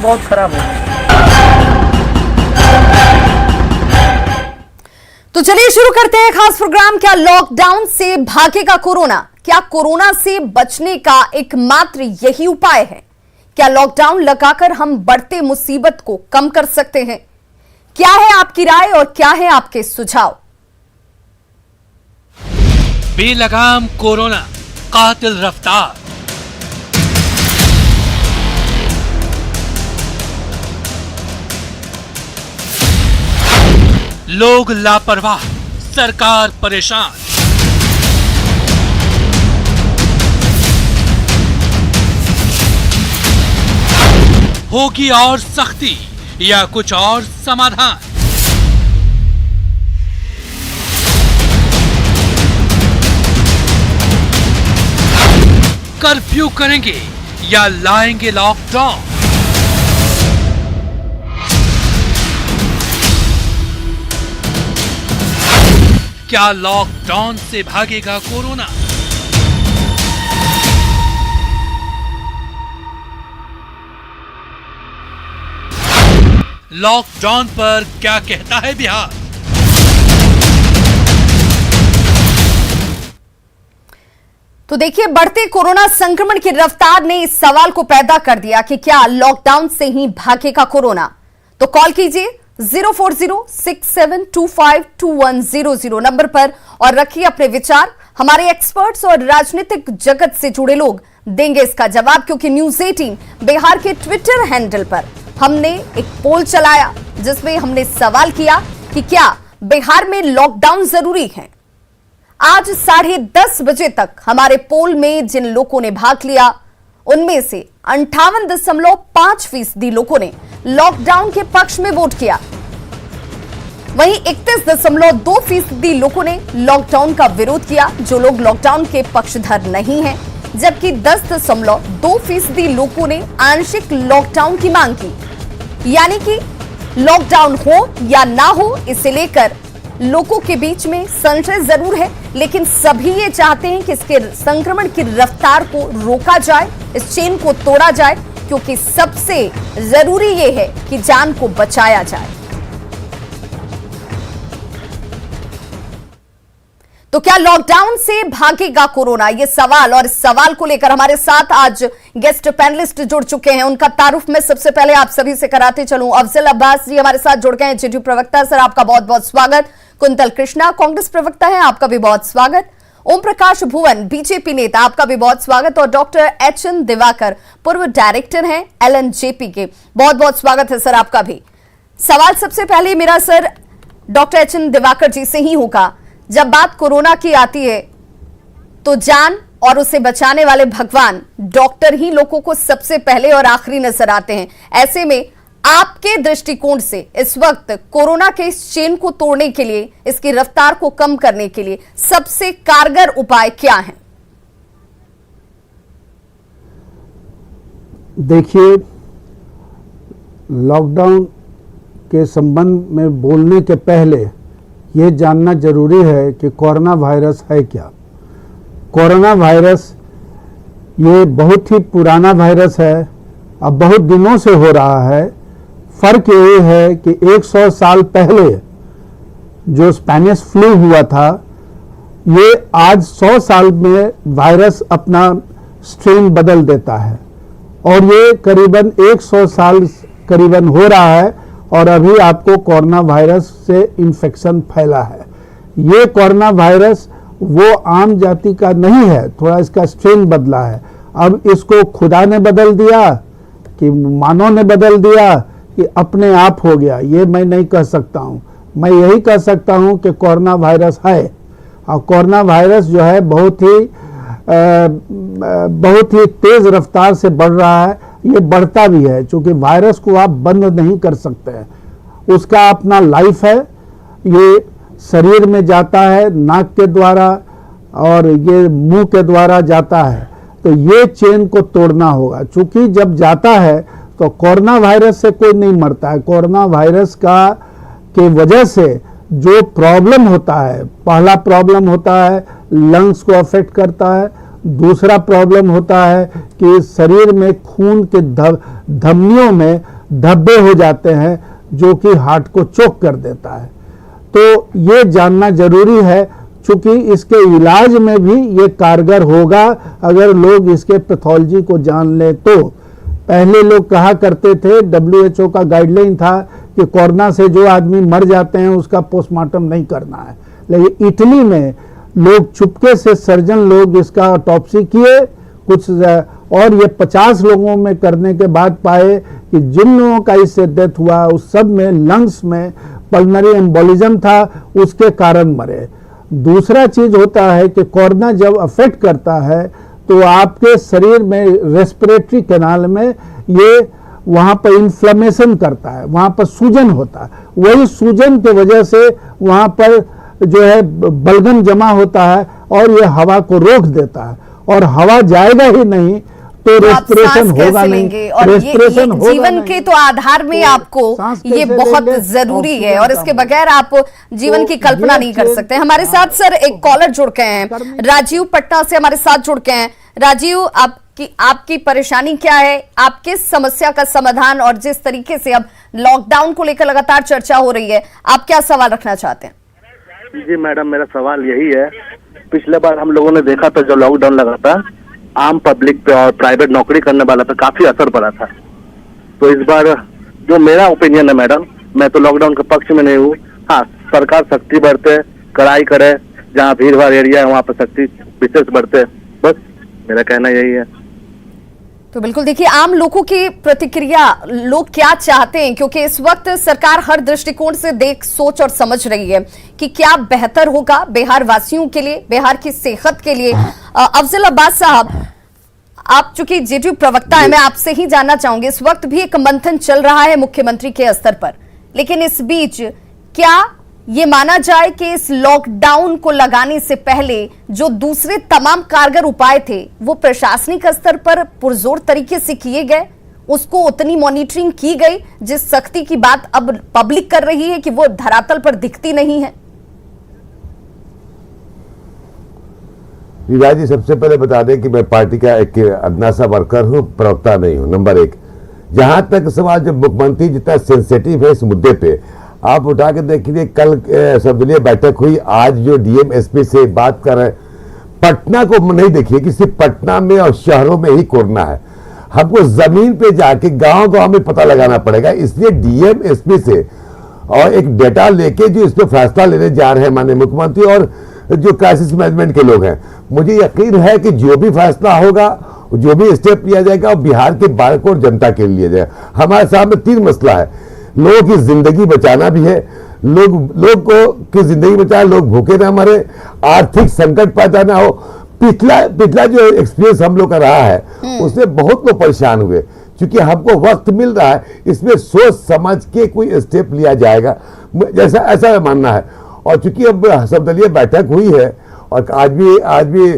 बहुत खराब है। तो चलिए शुरू करते हैं खास प्रोग्राम। क्या लॉकडाउन से भागेगा कोरोना? क्या कोरोना से बचने का एकमात्र यही उपाय है? क्या लॉकडाउन लगाकर हम बढ़ते मुसीबत को कम कर सकते हैं? क्या है आपकी राय और क्या है आपके सुझाव? बेलगाम कोरोना, कातिल रफ्तार। लोग लापरवाह, सरकार परेशान। होगी और सख्ती या कुछ और समाधान? कर्फ्यू करेंगे या लाएंगे लॉकडाउन? क्या लॉकडाउन से भागेगा कोरोना? लॉकडाउन पर क्या कहता है बिहार? तो देखिए, बढ़ते कोरोना संक्रमण की रफ्तार ने इस सवाल को पैदा कर दिया कि क्या लॉकडाउन से ही भागेगा कोरोना। तो कॉल कीजिए 04067252100 नंबर पर और रखिए अपने विचार। हमारे एक्सपर्ट्स और राजनीतिक जगत से जुड़े लोग देंगे इसका जवाब, क्योंकि न्यूज 18 बिहार के ट्विटर हैंडल पर हमने एक पोल चलाया जिसमें हमने सवाल किया कि क्या बिहार में लॉकडाउन जरूरी है। आज 10:30 बजे तक हमारे पोल में जिन लोगों ने भाग लिया उनमें से 58.5% लोगों ने लॉकडाउन के पक्ष में वोट किया। वहीं 31.2% लोगों ने लॉकडाउन का विरोध किया, जो लोग लॉकडाउन के पक्षधर नहीं हैं, जबकि 10.2% लोगों ने आंशिक लॉकडाउन की मांग की। यानी कि लॉकडाउन हो या ना हो, इसे लेकर लोगों के बीच में संशय जरूर है, लेकिन सभी ये चाहते हैं कि इसके संक्रमण की रफ्तार को रोका जाए, इस चेन को तोड़ा जाए, क्योंकि सबसे जरूरी ये है कि जान को बचाया जाए। तो क्या लॉकडाउन से भागेगा कोरोना, ये सवाल, और इस सवाल को लेकर हमारे साथ आज गेस्ट पैनलिस्ट जुड़ चुके हैं। उनका तारुफ मैं सबसे पहले आप सभी से कराते चलूं। अफजल अब्बास जी हमारे साथ जुड़ गए हैं, जेडीयू प्रवक्ता, सर आपका बहुत बहुत स्वागत। कुंतल कृष्णा कांग्रेस प्रवक्ता है, आपका भी बहुत स्वागत। ओम प्रकाश भुवन बीजेपी नेता, आपका भी बहुत स्वागत। और डॉक्टर एचएन दिवाकर पूर्व डायरेक्टर हैं एलएनजेपी के, बहुत बहुत स्वागत है सर आपका भी। सवाल सबसे पहले मेरा सर डॉक्टर एचएन दिवाकर जी से ही होगा। जब बात कोरोना की आती है तो जान और उसे बचाने वाले भगवान डॉक्टर ही लोगों को सबसे पहले और आखिरी नजर आते हैं। ऐसे में आपके दृष्टिकोण से इस वक्त कोरोना के इस चेन को तोड़ने के लिए, इसकी रफ्तार को कम करने के लिए सबसे कारगर उपाय क्या है? देखिए, लॉकडाउन के संबंध में बोलने के पहले ये जानना जरूरी है कि कोरोना वायरस है क्या। कोरोना वायरस ये बहुत ही पुराना वायरस है, अब बहुत दिनों से हो रहा है। फर्क ये है कि 100 साल पहले जो स्पेनिश फ्लू हुआ था, ये आज 100 साल में वायरस अपना स्ट्रेन बदल देता है, और ये करीबन 100 साल करीबन हो रहा है, और अभी आपको कोरोना वायरस से इन्फेक्शन फैला है। ये कोरोना वायरस वो आम जाति का नहीं है, थोड़ा इसका स्ट्रेन बदला है। अब इसको खुदा ने बदल दिया कि मानव ने बदल दिया कि अपने आप हो गया, ये मैं नहीं कह सकता हूँ। मैं यही कह सकता हूँ कि कोरोना वायरस है, और कोरोना वायरस जो है बहुत ही तेज रफ्तार से बढ़ रहा है। ये बढ़ता भी है, क्योंकि वायरस को आप बंद नहीं कर सकते हैं, उसका अपना लाइफ है। ये शरीर में जाता है नाक के द्वारा और ये मुंह के द्वारा जाता है, तो ये चेन को तोड़ना होगा। क्योंकि जब जाता है तो कोरोना वायरस से कोई नहीं मरता है। कोरोना वायरस के वजह से जो प्रॉब्लम होता है, पहला प्रॉब्लम होता है लंग्स को अफेक्ट करता है, दूसरा प्रॉब्लम होता है कि शरीर में खून के धमनियों में धब्बे हो जाते हैं जो कि हार्ट को चोक कर देता है। तो ये जानना जरूरी है, चूंकि इसके इलाज में भी ये कारगर होगा अगर लोग इसके पैथोलॉजी को जान लें। तो पहले लोग कहा करते थे, WHO का गाइडलाइन था कि कोरोना से जो आदमी मर जाते हैं उसका पोस्टमार्टम नहीं करना है, लेकिन इटली में लोग चुपके से सर्जन लोग इसका ऑटोप्सी किए कुछ, और ये 50 लोगों में करने के बाद पाए कि जिन लोगों का इससे डेथ हुआ उस सब में लंग्स में पल्मोनरी एम्बोलिज्म था, उसके कारण मरे। दूसरा चीज होता है कि कोरोना जब अफेक्ट करता है तो आपके शरीर में रेस्पिरेटरी कैनाल में ये वहां पर इन्फ्लेमेशन करता है, वहां पर सूजन होता है, वही सूजन की वजह से वहां पर जो है बलगम जमा होता है और ये हवा को रोक देता है, और हवा जाएगा ही नहीं तो रेस्पिरेशन होगा नहीं, और रेस्पिरेशन ये जीवन के तो आधार में आपको ये बहुत जरूरी है, और इसके बगैर आप जीवन की कल्पना नहीं कर सकते। हमारे साथ सर एक कॉलर जुड़ गए हैं, राजीव पटना से हमारे साथ जुड़ गए हैं। राजीव, आपकी परेशानी क्या है, आप किस समस्या का समाधान, और जिस तरीके से अब लॉकडाउन को लेकर लगातार चर्चा हो रही है, आप क्या सवाल रखना चाहते हैं? जी मैडम, मेरा सवाल यही है, पिछले बार हम लोगों ने देखा था जब लॉकडाउन लगा था, आम पब्लिक पे और प्राइवेट नौकरी करने वाला पे काफी असर पड़ा था। तो इस बार जो मेरा ओपिनियन है मैडम, मैं तो लॉकडाउन के पक्ष में नहीं हूँ। हाँ, सरकार सख्ती बरते, कड़ाई करे, जहाँ भीड़ भाड़ एरिया है वहाँ पर सख्ती विशेष बरते, बस मेरा कहना यही है। तो बिल्कुल देखिए, आम लोगों की प्रतिक्रिया, लोग क्या चाहते हैं, क्योंकि इस वक्त सरकार हर दृष्टिकोण से देख सोच और समझ रही है कि क्या बेहतर होगा बिहार वासियों के लिए, बिहार की सेहत के लिए। अफजल अब्बास साहब, आप चूंकि जेडीयू प्रवक्ता है, मैं आपसे ही जानना चाहूंगी, इस वक्त भी एक मंथन चल रहा है मुख्यमंत्री के स्तर पर, लेकिन इस बीच क्या ये माना जाए कि इस लॉकडाउन को लगाने से पहले जो दूसरे तमाम कारगर उपाय थे वो प्रशासनिक स्तर पर पुरजोर तरीके से किए गए, उसको उतनी मॉनिटरिंग की गई जिस सख्ती की बात अब पब्लिक कर रही है कि वो धरातल पर दिखती नहीं है? विवाह जी, सबसे पहले बता दें कि मैं पार्टी का एक अदना सा वर्कर हूं, प्रवक्ता नहीं हूं। नंबर एक, जहां तक सवाल जब मुख्यमंत्री जितना सेंसिटिव है इस मुद्दे पे, आप उठा के देखिए, कल सर्वदलीय बैठक हुई, आज जो डीएम एसपी से बात कर रहे हैं, पटना को नहीं देखिए कि सिर्फ पटना में और शहरों में ही कोरोना है, हमको जमीन पे जाके गांव-गांव में पता लगाना पड़ेगा। इसलिए डीएम एसपी से और एक डेटा लेके जो इस पे फैसला लेने जा रहे हैं माननीय मुख्यमंत्री और जो क्राइसिस मैनेजमेंट के लोग हैं, मुझे यकीन है कि जो भी फैसला होगा, जो भी स्टेप लिया जाएगा वो बिहार के बालक और जनता के लिए लिया जाएगा। हमारे सामने 3 मसला है, लोगों की जिंदगी बचाना भी है, लोग को की जिंदगी बचाए, लोग भूखे ना मरे, आर्थिक संकट पैदा ना हो। पिछला जो एक्सपीरियंस हम लोग का रहा है उसमें बहुत लोग परेशान हुए, क्योंकि हमको वक्त मिल रहा है, इसमें सोच समझ के कोई स्टेप लिया जाएगा, जैसा ऐसा मानना है। और चूंकि अब सर्वदलीय बैठक हुई है और आज भी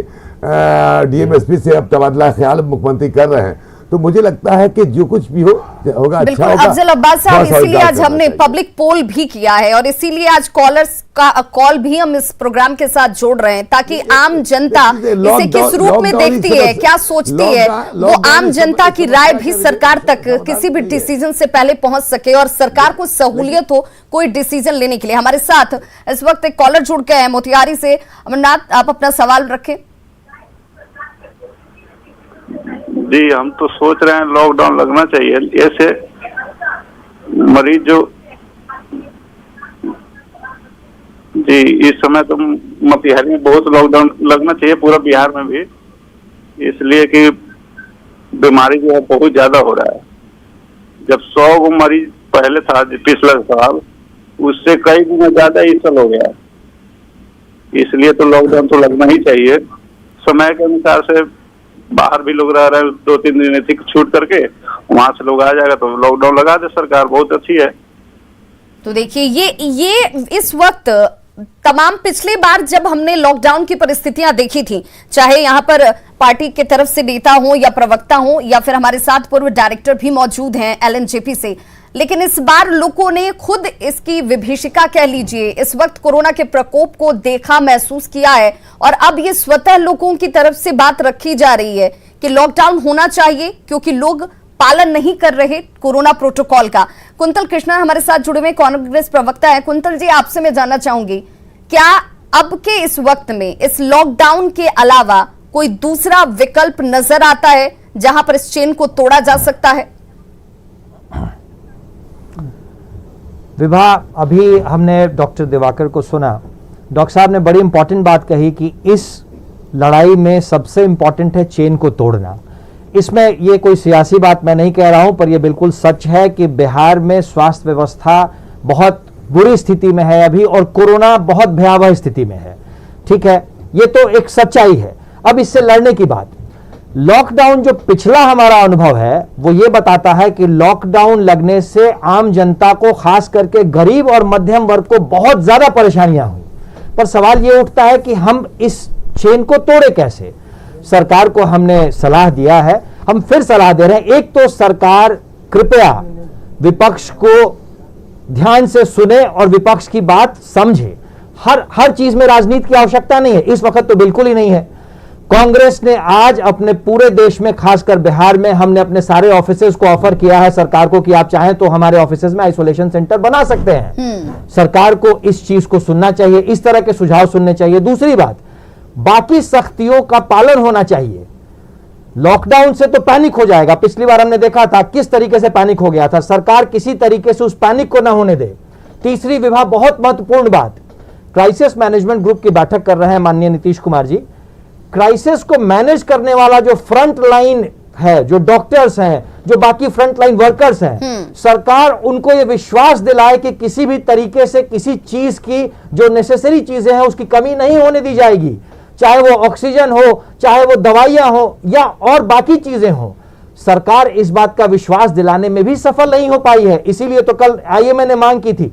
डीएमएसपी से अब तबादला ख्याल मुख्यमंत्री कर रहे हैं, तो मुझे लगता है कि जो कुछ भी होगा अच्छा होगा। अफजल अब्बास साहब, इसीलिए आज हमने पब्लिक पोल भी किया है और इसीलिए आज कॉलर्स का कॉल भी हम इस प्रोग्राम के साथ जोड़ रहे हैं, ताकि आम जनता इसे किस रूप में देखती है, क्या सोचती है, वो आम जनता की राय भी सरकार तक किसी भी डिसीजन से पहले पहुंच सके और सरकार को सहूलियत हो कोई डिसीजन लेने के लिए। हमारे साथ इस वक्त एक कॉलर जुड़ गए हैं मोतिहारी से। अमरनाथ, आप अपना सवाल रखें। जी, हम तो सोच रहे हैं लॉकडाउन लगना चाहिए। ऐसे मरीज जो जी इस समय तो मोतिहारी में बहुत लॉकडाउन लगना चाहिए, पूरा बिहार में भी, इसलिए कि बीमारी जो है बहुत ज्यादा हो रहा है। जब 100 मरीज पहले था पिछले साल, उससे कई गुना ज्यादा इस साल हो गया, इसलिए तो लॉकडाउन तो लगना ही चाहिए। समय के अनुसार से बाहर भी लोग रह रहे हैं, 2-3 दिन थी छूट करके, वहां से लोग आ जाएगा तो लॉकडाउन लगा दे सरकार, बहुत अच्छी है। तो देखिए, ये इस वक्त तमाम पिछली बार जब हमने लॉकडाउन की परिस्थितियां देखी थी, चाहे यहां पर पार्टी की तरफ से नेता हो या प्रवक्ता हो या फिर हमारे साथ पूर्व डायरेक्टर भी मौजूद हैं एलएनजेपी से, लेकिन इस बार लोगों ने खुद इसकी विभीषिका कह लीजिए, इस वक्त कोरोना के प्रकोप को देखा, महसूस किया है और अब ये स्वतः लोगों की तरफ से बात रखी जा रही है कि लॉकडाउन होना चाहिए क्योंकि लोग पालन नहीं कर रहे कोरोना प्रोटोकॉल का। कुंतल कृष्णा हमारे साथ जुड़े हुए कांग्रेस प्रवक्ता है। कुंतल जी, आपसे मैं जानना चाहूंगी, क्या अब के इस वक्त में इस लॉकडाउन के अलावा कोई दूसरा विकल्प नजर आता है जहां पर इस चेन को तोड़ा जा सकता है? विभा, अभी हमने डॉक्टर दिवाकर को सुना। डॉक्टर साहब ने बड़ी इंपॉर्टेंट बात कही कि इस लड़ाई में सबसे इंपॉर्टेंट है चेन को तोड़ना। इसमें ये कोई सियासी बात मैं नहीं कह रहा हूं, पर यह बिल्कुल सच है कि बिहार में स्वास्थ्य व्यवस्था बहुत बुरी स्थिति में है अभी और कोरोना बहुत भयावह स्थिति में है। ठीक है, ये तो एक सच्चाई है। अब इससे लड़ने की बात, लॉकडाउन जो पिछला हमारा अनुभव है वो ये बताता है कि लॉकडाउन लगने से आम जनता को, खास करके गरीब और मध्यम वर्ग को बहुत ज्यादा परेशानियां हुई। पर सवाल ये उठता है कि हम इस चेन को तोड़े कैसे। सरकार को हमने सलाह दिया है, हम फिर सलाह दे रहे हैं। एक तो सरकार कृपया विपक्ष को ध्यान से सुने और विपक्ष की बात समझे। हर चीज में राजनीति की आवश्यकता नहीं है, इस वक्त तो बिल्कुल ही नहीं है। कांग्रेस ने आज अपने पूरे देश में, खासकर बिहार में, हमने अपने सारे ऑफिसेज को ऑफर किया है सरकार को कि आप चाहें तो हमारे ऑफिसेज में आइसोलेशन सेंटर बना सकते हैं। सरकार को इस चीज को सुनना चाहिए, इस तरह के सुझाव सुनने चाहिए। दूसरी बात, बाकी सख्तियों का पालन होना चाहिए। लॉकडाउन से तो पैनिक हो जाएगा, पिछली बार हमने देखा था किस तरीके से पैनिक हो गया था। सरकार किसी तरीके से उस पैनिक को ना होने दे। तीसरी विभाग, बहुत महत्वपूर्ण बात, क्राइसिस मैनेजमेंट ग्रुप की बैठक कर रहे हैं माननीय नीतीश कुमार जी। क्राइसिस को मैनेज करने वाला जो फ्रंट लाइन है, जो डॉक्टर्स हैं, जो बाकी फ्रंट लाइन वर्कर्स हैं, सरकार उनको ये विश्वास दिलाए कि किसी भी तरीके से किसी चीज की, जो नेसेसरी चीजें हैं, उसकी कमी नहीं होने दी जाएगी। चाहे वो ऑक्सीजन हो, चाहे वो दवाइयां हो या और बाकी चीजें हो। सरकार इस बात का विश्वास दिलाने में भी सफल नहीं हो पाई है। इसीलिए तो कल आईएमए ने मांग की थी।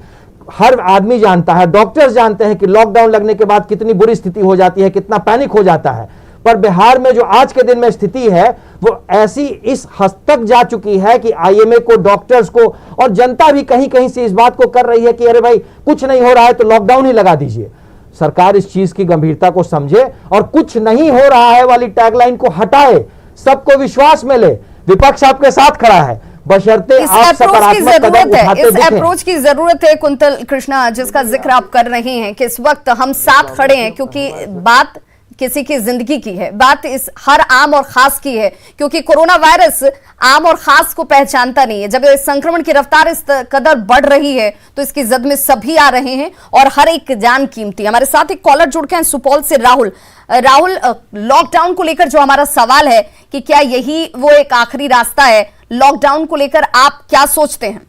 हर आदमी जानता है, डॉक्टर्स जानते हैं कि लॉकडाउन लगने के बाद कितनी बुरी स्थिति हो जाती है, कितना पैनिक हो जाता है। पर बिहार में जो आज के दिन में स्थिति है वो ऐसी इस हद तक जा चुकी है कि आईएमए को, डॉक्टर्स को और जनता भी कहीं कहीं से इस बात को कर रही है कि अरे भाई कुछ नहीं हो रहा है तो लॉकडाउन ही लगा दीजिए। सरकार इस चीज की गंभीरता को समझे और कुछ नहीं हो रहा है वाली टैगलाइन को हटाए, सबको विश्वास में ले। विपक्ष आपके साथ खड़ा है, बशर्ते आप सकारात्मक कदम उठाते दिखें। इस अप्रोच की जरूरत है कुंतल कृष्णा, जिसका जिक्र आप कर रहे हैं कि इस वक्त हम साथ खड़े हैं, क्योंकि बात किसी की जिंदगी की है, बात इस हर आम और खास की है, क्योंकि कोरोना वायरस आम और खास को पहचानता नहीं है। जब इस संक्रमण की रफ्तार इस कदर बढ़ रही है तो इसकी जद में सभी आ रहे हैं और हर एक जान कीमती। हमारे साथ एक कॉलर जुड़ के हैं सुपौल से, राहुल। लॉकडाउन को लेकर जो हमारा सवाल है कि क्या यही वो एक आखिरी रास्ता है, लॉकडाउन को लेकर आप क्या सोचते हैं?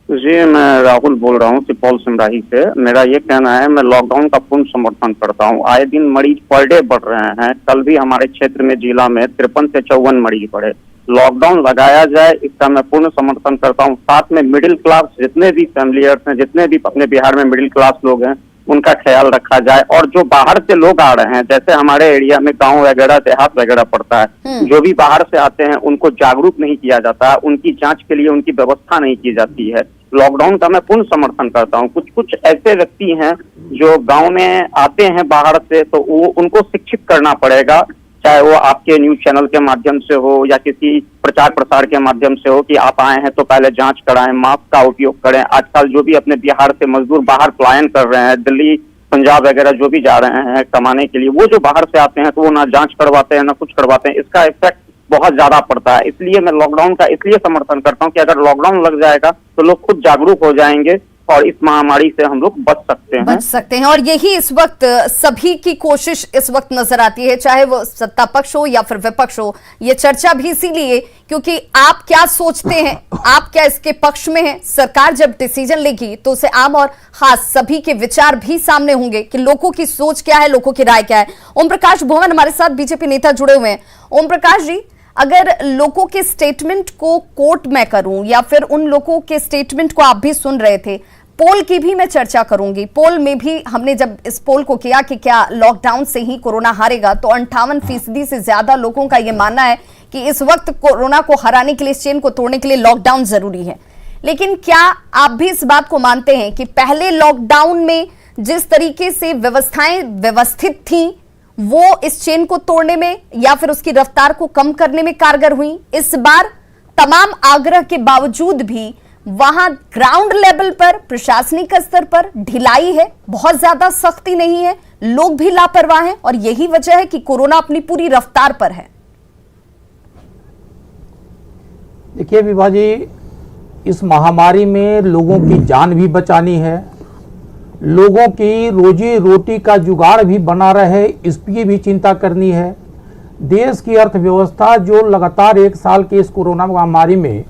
जी, मैं राहुल बोल रहा हूँ सुपौल सिमराही से। मेरा ये कहना है, मैं लॉकडाउन का पूर्ण समर्थन करता हूँ। आए दिन मरीज पर डे बढ़ रहे हैं। कल भी हमारे क्षेत्र में, जिला में 53 से 54 मरीज बढ़े। लॉकडाउन लगाया जाए, इसका मैं पूर्ण समर्थन करता हूँ। साथ में मिडिल क्लास जितने भी फैमिलियर्स हैं, जितने भी अपने बिहार में मिडिल क्लास लोग हैं, उनका ख्याल रखा जाए। और जो बाहर से लोग आ रहे हैं, जैसे हमारे एरिया में गांव वगैरह, देहात वगैरह पड़ता है, जो भी बाहर से आते हैं उनको जागरूक नहीं किया जाता, उनकी जांच के लिए उनकी व्यवस्था नहीं की जाती है। लॉकडाउन का मैं पूर्ण समर्थन करता हूँ। कुछ ऐसे व्यक्ति हैं जो गांव में आते हैं बाहर से, तो वो उनको शिक्षित करना पड़ेगा, चाहे वो आपके न्यूज चैनल के माध्यम से हो या किसी प्रचार प्रसार के माध्यम से हो, कि आप आए हैं तो पहले जांच कराएं, मास्क का उपयोग करें। आजकल जो भी अपने बिहार से मजदूर बाहर पलायन कर रहे हैं, दिल्ली, पंजाब वगैरह जो भी जा रहे हैं कमाने के लिए, वो जो बाहर से आते हैं तो वो ना जांच करवाते हैं ना कुछ करवाते हैं। इसका इफेक्ट बहुत ज्यादा पड़ता है। इसलिए मैं लॉकडाउन का इसलिए समर्थन करता हूँ कि अगर लॉकडाउन लग जाएगा तो लोग खुद जागरूक हो जाएंगे और इस महामारी से हम लोग बच सकते हैं। और यही इस वक्त सभी की कोशिश इस वक्त नजर आती है, चाहे वो सत्ता पक्ष हो या फिर विपक्ष हो। ये चर्चा भी इसीलिए क्योंकि आप क्या सोचते हैं, आप क्या इसके पक्ष में हैं। सरकार जब डिसीजन लेगी तो उसे आम और खास सभी के विचार भी सामने होंगे कि लोगों की सोच क्या है, लोगों की राय क्या है। ओम प्रकाश भुवन हमारे साथ बीजेपी नेता जुड़े हुए हैं। ओम प्रकाश जी, अगर लोगों के स्टेटमेंट को कोट मैं करूं या फिर उन लोगों के स्टेटमेंट को आप भी सुन रहे थे, पोल की भी मैं चर्चा करूंगी। पोल में भी हमने जब इस पोल को किया कि क्या लॉकडाउन से ही कोरोना हारेगा, तो 58% से ज्यादा लोगों का यह मानना है कि इस वक्त कोरोना को हराने के लिए, इस चेन को तोड़ने के लिए लॉकडाउन जरूरी है। लेकिन क्या आप भी इस बात को मानते हैं कि पहले लॉकडाउन में जिस तरीके से व्यवस्थाएं व्यवस्थित थीं वो इस चेन को तोड़ने में या फिर उसकी रफ्तार को कम करने में कारगर हुई? इस बार तमाम आग्रह के बावजूद भी वहां ग्राउंड लेवल पर प्रशासनिक स्तर पर ढिलाई है, बहुत ज्यादा सख्ती नहीं है, लोग भी लापरवाह हैं और यही वजह है कि कोरोना अपनी पूरी रफ्तार पर है। देखिए विभा जी, इस महामारी में लोगों की जान भी बचानी है, लोगों की रोजी रोटी का जुगाड़ भी बना रहे इसकी भी चिंता करनी है। देश की अर्थव्यवस्था जो लगातार 1 साल के इस कोरोना महामारी में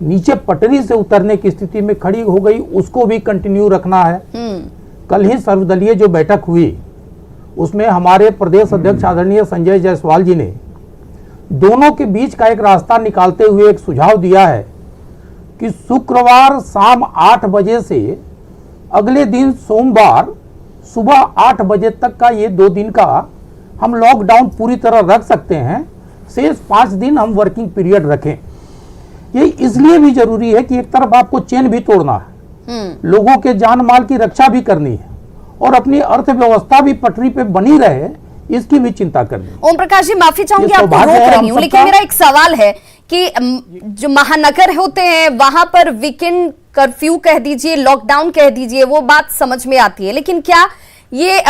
नीचे पटरी से उतरने की स्थिति में खड़ी हो गई, उसको भी कंटिन्यू रखना है। कल ही सर्वदलीय जो बैठक हुई उसमें हमारे प्रदेश अध्यक्ष आदरणीय संजय जायसवाल जी ने दोनों के बीच का एक रास्ता निकालते हुए एक सुझाव दिया है कि शुक्रवार शाम 8 बजे से अगले दिन सोमवार सुबह 8 बजे तक का ये 2 दिन का हम लॉकडाउन पूरी तरह रख सकते हैं, शेष 5 दिन हम वर्किंग पीरियड रखें। ये इसलिए भी जरूरी है कि एक तरफ आपको चेन भी तोड़ना है, लोगों के जान माल की रक्षा भी करनी है और अपनी अर्थव्यवस्था भी पटरी पे बनी रहे इसकी भी चिंता करनी है। ओम प्रकाश जी, माफी चाहूंगी आपको रोक रही हूं, लेकिन मेरा एक सवाल है कि जो महानगर होते हैं वहां पर वीकेंड कर्फ्यू कह दीजिए, लॉकडाउन कह दीजिए, वो बात समझ में आती है, लेकिन क्या ये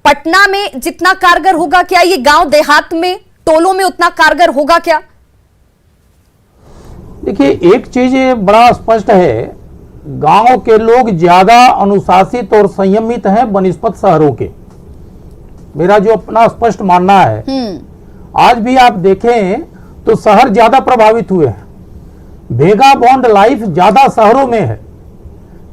पटना में जितना कारगर होगा, क्या ये गांव देहात में टोलों में उतना कारगर होगा क्या? देखिए एक चीज बड़ा स्पष्ट है, गांव के लोग ज्यादा अनुशासित और संयमित हैं बनिस्पत शहरों के, मेरा जो अपना स्पष्ट मानना है। आज भी आप देखें तो शहर ज्यादा प्रभावित हुए हैं, भेगा बॉन्ड लाइफ ज्यादा शहरों में है,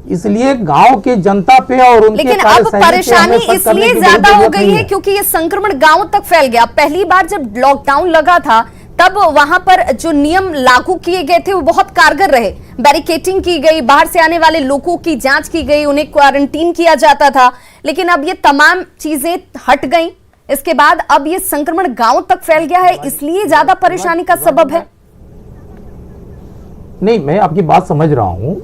इसलिए गांव के जनता पे और उनके लेकिन अब परेशानी इसलिए ज्यादा हो गई है क्योंकि ये संक्रमण गांव तक फैल गया। पहली बार जब लॉकडाउन लगा था तब वहां पर जो नियम लागू किए गए थे वो बहुत कारगर रहे, बैरिकेटिंग की गई, बाहर से आने वाले लोगों की जांच की गई, उन्हें क्वारंटीन किया जाता था, लेकिन अब ये तमाम चीजें हट गई। इसके बाद अब ये संक्रमण गांव तक फैल गया है, इसलिए ज्यादा परेशानी का सबब है। नहीं, मैं आपकी बात समझ रहा हूं।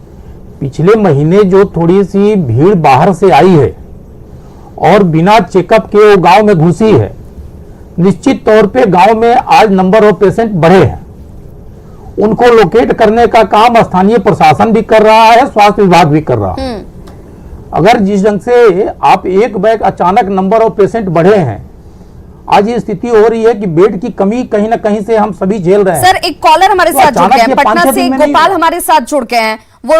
पिछले महीने जो थोड़ी सी भीड़ बाहर से आई है और बिना चेकअप के वो गांव में घुसी है, निश्चित तौर पे गांव में आज नंबर ऑफ पेशेंट बढ़े हैं, उनको लोकेट करने का काम स्थानीय प्रशासन भी कर रहा है, स्वास्थ्य विभाग भी कर रहा है। अगर जिस ढंग से आप एक बैग अचानक नंबर ऑफ पेशेंट बढ़े हैं, आज ये स्थिति हो रही है कि बेड की कमी कहीं ना कहीं से हम सभी झेल रहे हैं। सर एक कॉलर हमारे साथ जुड़ गए हैं, पटना से गोपाल हमारे साथ जुड़ गए हैं, वो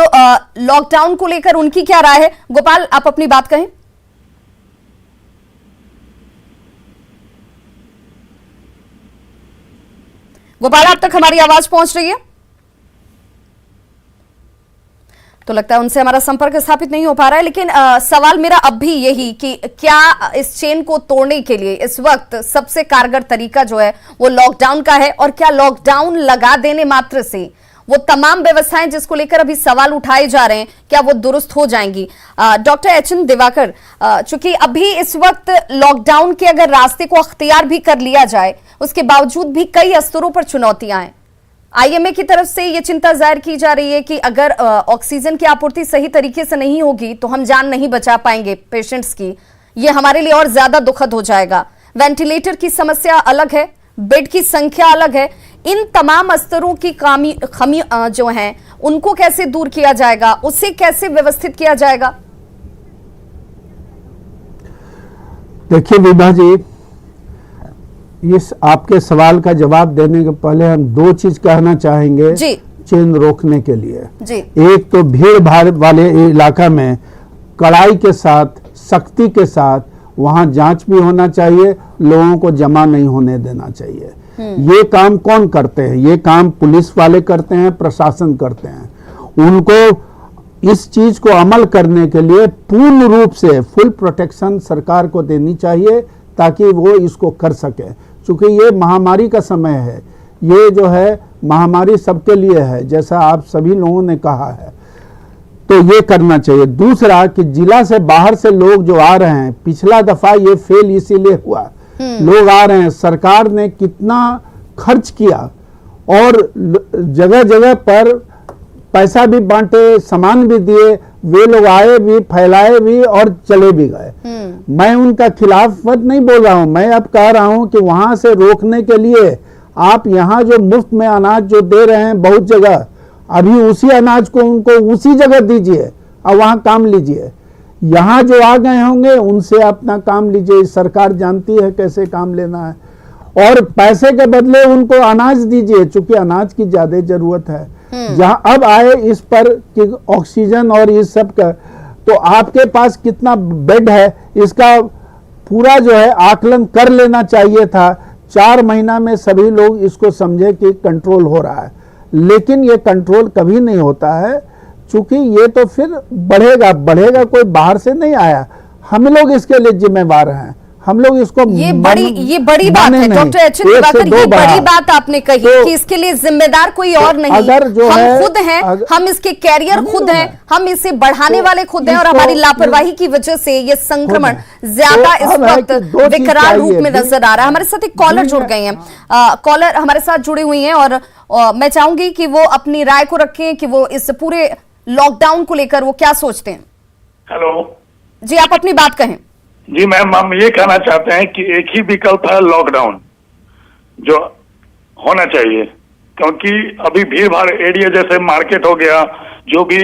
लॉकडाउन को लेकर उनकी क्या राय है? गोपाल, आप अपनी बात कहें। गोपाल, आप तक हमारी आवाज पहुंच रही है? तो लगता है उनसे हमारा संपर्क स्थापित नहीं हो पा रहा है, लेकिन सवाल मेरा अब भी यही कि क्या इस चेन को तोड़ने के लिए इस वक्त सबसे कारगर तरीका जो है वो लॉकडाउन का है, और क्या लॉकडाउन लगा देने मात्र से वो तमाम व्यवस्थाएं जिसको लेकर अभी सवाल उठाए जा रहे हैं क्या वो दुरुस्त हो जाएंगी? Doctor H.N.. दिवाकर, चूंकि अभी इस वक्त लॉकडाउन के अगर रास्ते को अख्तियार भी कर लिया जाए, उसके बावजूद भी कई स्तरों पर चुनौतियां हैं। आईएमए की तरफ से ये चिंता जाहिर की जा रही है कि अगर ऑक्सीजन की आपूर्ति सही तरीके से नहीं होगी तो हम जान नहीं बचा पाएंगे पेशेंट्स की, ये हमारे लिए और ज्यादा दुखद हो जाएगा। वेंटिलेटर की समस्या अलग है, बेड की संख्या अलग है, इन तमाम स्तरों की खामी जो हैं उनको कैसे दूर किया जाएगा, उसे कैसे व्यवस्थित किया जाएगा? देखिए विभा जी, इस आपके सवाल का जवाब देने के पहले हम 2 चीज कहना चाहेंगे जी। चेन रोकने के लिए जी। एक तो भीड़ भाड़ वाले इलाका में कड़ाई के साथ, सख्ती के साथ वहां जांच भी होना चाहिए, लोगों को जमा नहीं होने देना चाहिए। ये काम कौन करते हैं? ये काम पुलिस वाले करते हैं, प्रशासन करते हैं। उनको इस चीज को अमल करने के लिए पूर्ण रूप से फुल प्रोटेक्शन सरकार को देनी चाहिए ताकि वो इसको कर सके, क्योंकि ये महामारी का समय है, ये जो है महामारी सबके लिए है, जैसा आप सभी लोगों ने कहा है, तो ये करना चाहिए। दूसरा कि जिला से बाहर से लोग जो आ रहे हैं, पिछला दफा ये फेल इसीलिए हुआ, लोग आ रहे हैं, सरकार ने कितना खर्च किया और जगह जगह पर पैसा भी बांटे, सामान भी दिए, वे लोग आए भी, फैलाए भी और चले भी गए। मैं उनका खिलाफ मत नहीं बोल रहा हूं, मैं अब कह रहा हूं कि वहां से रोकने के लिए आप यहाँ जो मुफ्त में अनाज जो दे रहे हैं बहुत जगह, अभी उसी अनाज को उनको उसी जगह दीजिए और वहां काम लीजिए। यहाँ जो आ गए होंगे उनसे अपना काम लीजिए, सरकार जानती है कैसे काम लेना है, और पैसे के बदले उनको अनाज दीजिए, चूंकि अनाज की ज्यादा जरूरत है। जहां अब आए इस पर कि ऑक्सीजन और इस सब का, तो आपके पास कितना बेड है इसका पूरा जो है आकलन कर लेना चाहिए था। 4 महीना में सभी लोग इसको समझे कि कंट्रोल हो रहा है, लेकिन ये कंट्रोल कभी नहीं होता है, चूंकि ये तो फिर बढ़ेगा, कोई बाहर से नहीं आया, हम लोग इसके लिए जिम्मेवार हैं। हम लोग इसको ये बड़ी बात है डॉक्टर एच एन दिवाकर, ये बड़ी बात आपने कही तो, कि इसके लिए जिम्मेदार कोई और नहीं, अगर जो हम है, खुद हैं, हम इसके कैरियर खुद हैं, हम इसे बढ़ाने वाले खुद हैं, और हमारी लापरवाही की वजह से ये संक्रमण ज्यादा इस वक्त विकराल रूप में नजर आ रहा है। हमारे साथ एक कॉलर जुड़ गए हैं, कॉलर हमारे साथ जुड़ी हुई हैं, और मैं चाहूंगी कि वो अपनी राय को रखें कि वो इस पूरे लॉकडाउन को लेकर वो क्या सोचते हैं। हेलो जी, आप अपनी बात कहें। जी मैम, हम ये कहना चाहते हैं कि एक ही विकल्प है लॉकडाउन, जो होना चाहिए, क्योंकि अभी भीड़ भाड़ एरिया जैसे मार्केट हो गया, जो भी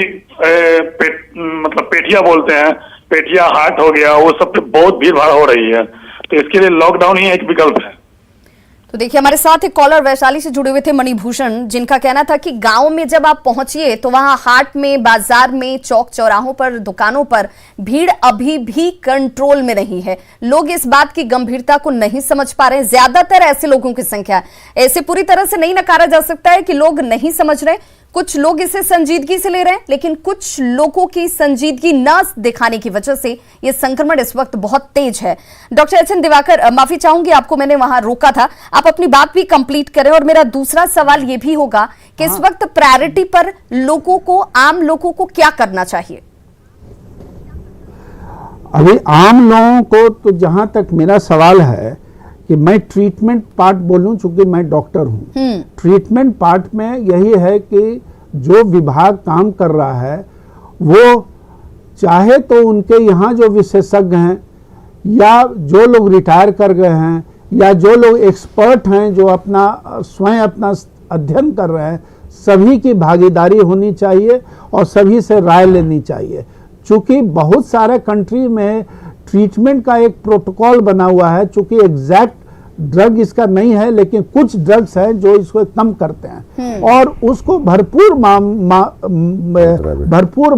मतलब पेठिया बोलते हैं, पेठिया हाट हो गया, वो सब पे बहुत भीड़ भाड़ हो रही है, तो इसके लिए लॉकडाउन ही एक विकल्प है। तो देखिए, हमारे साथ एक कॉलर वैशाली से जुड़े हुए थे मणिभूषण, जिनका कहना था कि गांव में जब आप पहुंचिए तो वहां हाट में, बाजार में, चौक चौराहों पर, दुकानों पर भीड़ अभी भी कंट्रोल में नहीं है। लोग इस बात की गंभीरता को नहीं समझ पा रहे हैं। ज्यादातर ऐसे लोगों की संख्या, ऐसे पूरी तरह से नहीं नकारा जा सकता है कि लोग नहीं समझ रहे, कुछ लोग इसे संजीदगी से ले रहे हैं, लेकिन कुछ लोगों की संजीदगी न दिखाने की वजह से यह संक्रमण इस वक्त बहुत तेज है। डॉक्टर एच एन दिवाकर, माफी चाहूंगी, आपको मैंने वहां रोका था, आप अपनी बात भी कंप्लीट करें। और मेरा दूसरा सवाल यह भी होगा कि इस वक्त प्रायोरिटी पर लोगों को, आम लोगों को क्या करना चाहिए? अभी आम लोगों को तो जहां तक मेरा सवाल है कि मैं ट्रीटमेंट पार्ट बोलूं, चूंकि मैं डॉक्टर हूं, ट्रीटमेंट पार्ट में यही है कि जो विभाग काम कर रहा है वो चाहे तो उनके यहाँ जो विशेषज्ञ हैं, या जो लोग रिटायर कर गए हैं, या जो लोग एक्सपर्ट हैं जो अपना स्वयं अपना अध्ययन कर रहे हैं, सभी की भागीदारी होनी चाहिए और सभी से राय लेनी चाहिए। चूंकि बहुत सारे कंट्री में ट्रीटमेंट का एक प्रोटोकॉल बना हुआ है, चूंकि एग्जैक्ट ड्रग इसका नहीं है, लेकिन कुछ ड्रग्स हैं जो इसको कम करते हैं और उसको भरपूर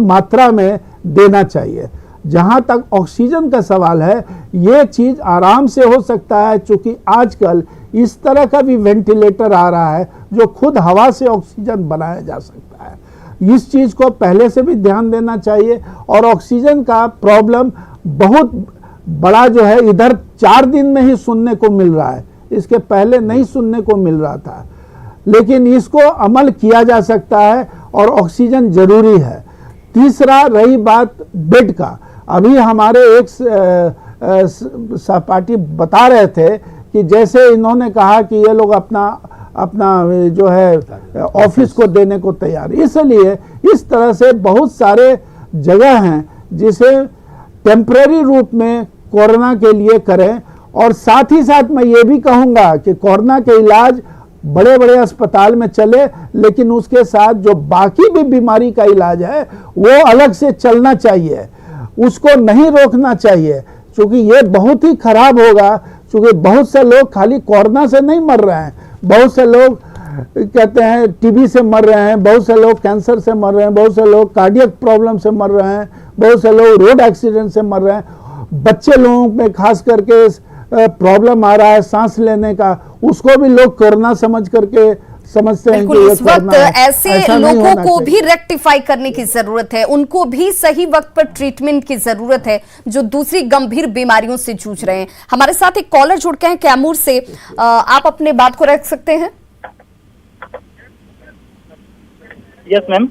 मात्रा में देना चाहिए। जहां तक ऑक्सीजन का सवाल है, ये चीज आराम से हो सकता है, चूंकि आजकल इस तरह का भी वेंटिलेटर आ रहा है जो खुद हवा से ऑक्सीजन बनाया जा सकता है। इस चीज को पहले से भी ध्यान देना चाहिए। और ऑक्सीजन का प्रॉब्लम बहुत बड़ा जो है, इधर 4 दिन में ही सुनने को मिल रहा है, इसके पहले नहीं सुनने को मिल रहा था, लेकिन इसको अमल किया जा सकता है और ऑक्सीजन जरूरी है। तीसरा रही बात बेड का, अभी हमारे एक सहपाठी बता रहे थे कि जैसे इन्होंने कहा कि ये लोग अपना जो है ऑफिस को देने को तैयार, इसलिए इस तरह से बहुत सारे जगह हैं जिसे टेम्परेरी रूप में कोरोना के लिए करें। और साथ ही साथ मैं ये भी कहूँगा कि कोरोना के इलाज बड़े बड़े अस्पताल में चले, लेकिन उसके साथ जो बाकी भी बीमारी का इलाज है वो अलग से चलना चाहिए, उसको नहीं रोकना चाहिए, क्योंकि ये बहुत ही खराब होगा। क्योंकि बहुत से लोग खाली कोरोना से नहीं मर रहे हैं, बहुत से लोग कहते हैं टीबी से मर रहे हैं, बहुत से लोग कैंसर से मर रहे हैं, बहुत से लोग कार्डियक प्रॉब्लम से मर रहे हैं, बहुत से लोग रोड एक्सीडेंट से मर रहे हैं। बच्चे लोगों में खास करके प्रॉब्लम आ रहा है सांस लेने का, उसको भी लोग कोरोना समझ करके समझते हैं कि इस वक्त ऐसे लोगों को भी रेक्टिफाई करने की जरूरत है, उनको भी सही वक्त पर ट्रीटमेंट की जरूरत है, जो दूसरी गंभीर बीमारियों से जूझ रहे हैं। हमारे साथ एक कॉलर जुड़ के हैं कैमूर से, आप अपने बात को रख सकते हैं। यस मैम,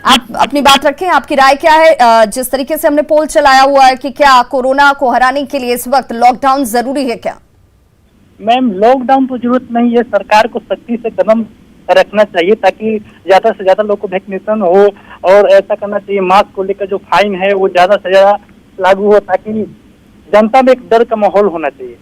आप अपनी बात रखें, आपकी राय क्या है? जिस तरीके से हमने पोल चलाया हुआ है कि क्या कोरोना को हराने के लिए इस वक्त लॉकडाउन जरूरी है क्या? मैम लॉकडाउन तो जरूरत नहीं है, सरकार को सख्ती से कदम रखना चाहिए ताकि ज्यादा से ज्यादा लोग को वैक्सीनेशन हो, और ऐसा करना चाहिए मास्क को लेकर जो फाइन है वो ज्यादा से ज्यादा लागू हो ताकि जनता में एक डर का माहौल होना चाहिए।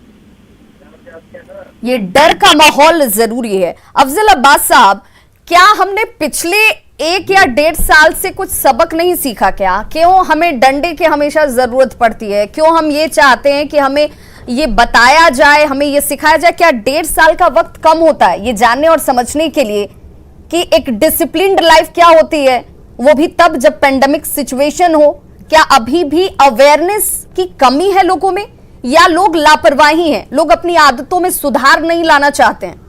ये डर का माहौल जरूरी है। अफजल अब्बास साहब, क्या हमने पिछले 1 या 1.5 साल से कुछ सबक नहीं सीखा क्या? क्यों हमें डंडे की हमेशा जरूरत पड़ती है? क्यों हम ये चाहते हैं कि हमें ये बताया जाए, हमें ये सिखाया जाए? क्या 1.5 साल का वक्त कम होता है ये जानने और समझने के लिए कि एक डिसिप्लिन्ड लाइफ क्या होती है, वो भी तब जब पेंडेमिक सिचुएशन हो? क्या अभी भी अवेयरनेस की कमी है लोगों में, या लोग लापरवाही हैं, लोग अपनी आदतों में सुधार नहीं लाना चाहते हैं?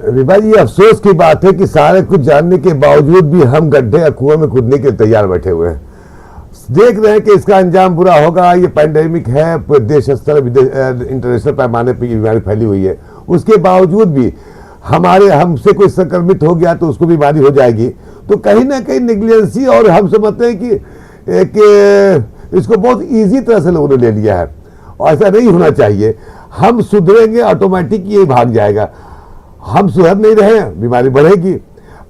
रिबा जी, ये अफसोस की बात है कि सारे कुछ जानने के बावजूद भी हम गड्ढे या कुएं में कूदने के तैयार बैठे हुए हैं। देख रहे हैं कि इसका अंजाम बुरा होगा, ये पैंडेमिक है, देश स्तर इंटरनेशनल पैमाने पर ये बीमारी फैली हुई है। उसके बावजूद भी हमसे कोई संक्रमित हो गया तो उसको बीमारी हो जाएगी, तो कहीं ना कहीं नेग्लिजेंसी, और हम समझते हैं कि इसको बहुत इजी तरह से लोगों ने ले लिया है, और ऐसा नहीं होना चाहिए। हम सुधरेंगे ऑटोमेटिक ये भाग जाएगा, हम सुधर नहीं रहे हैं, बीमारी बढ़ेगी।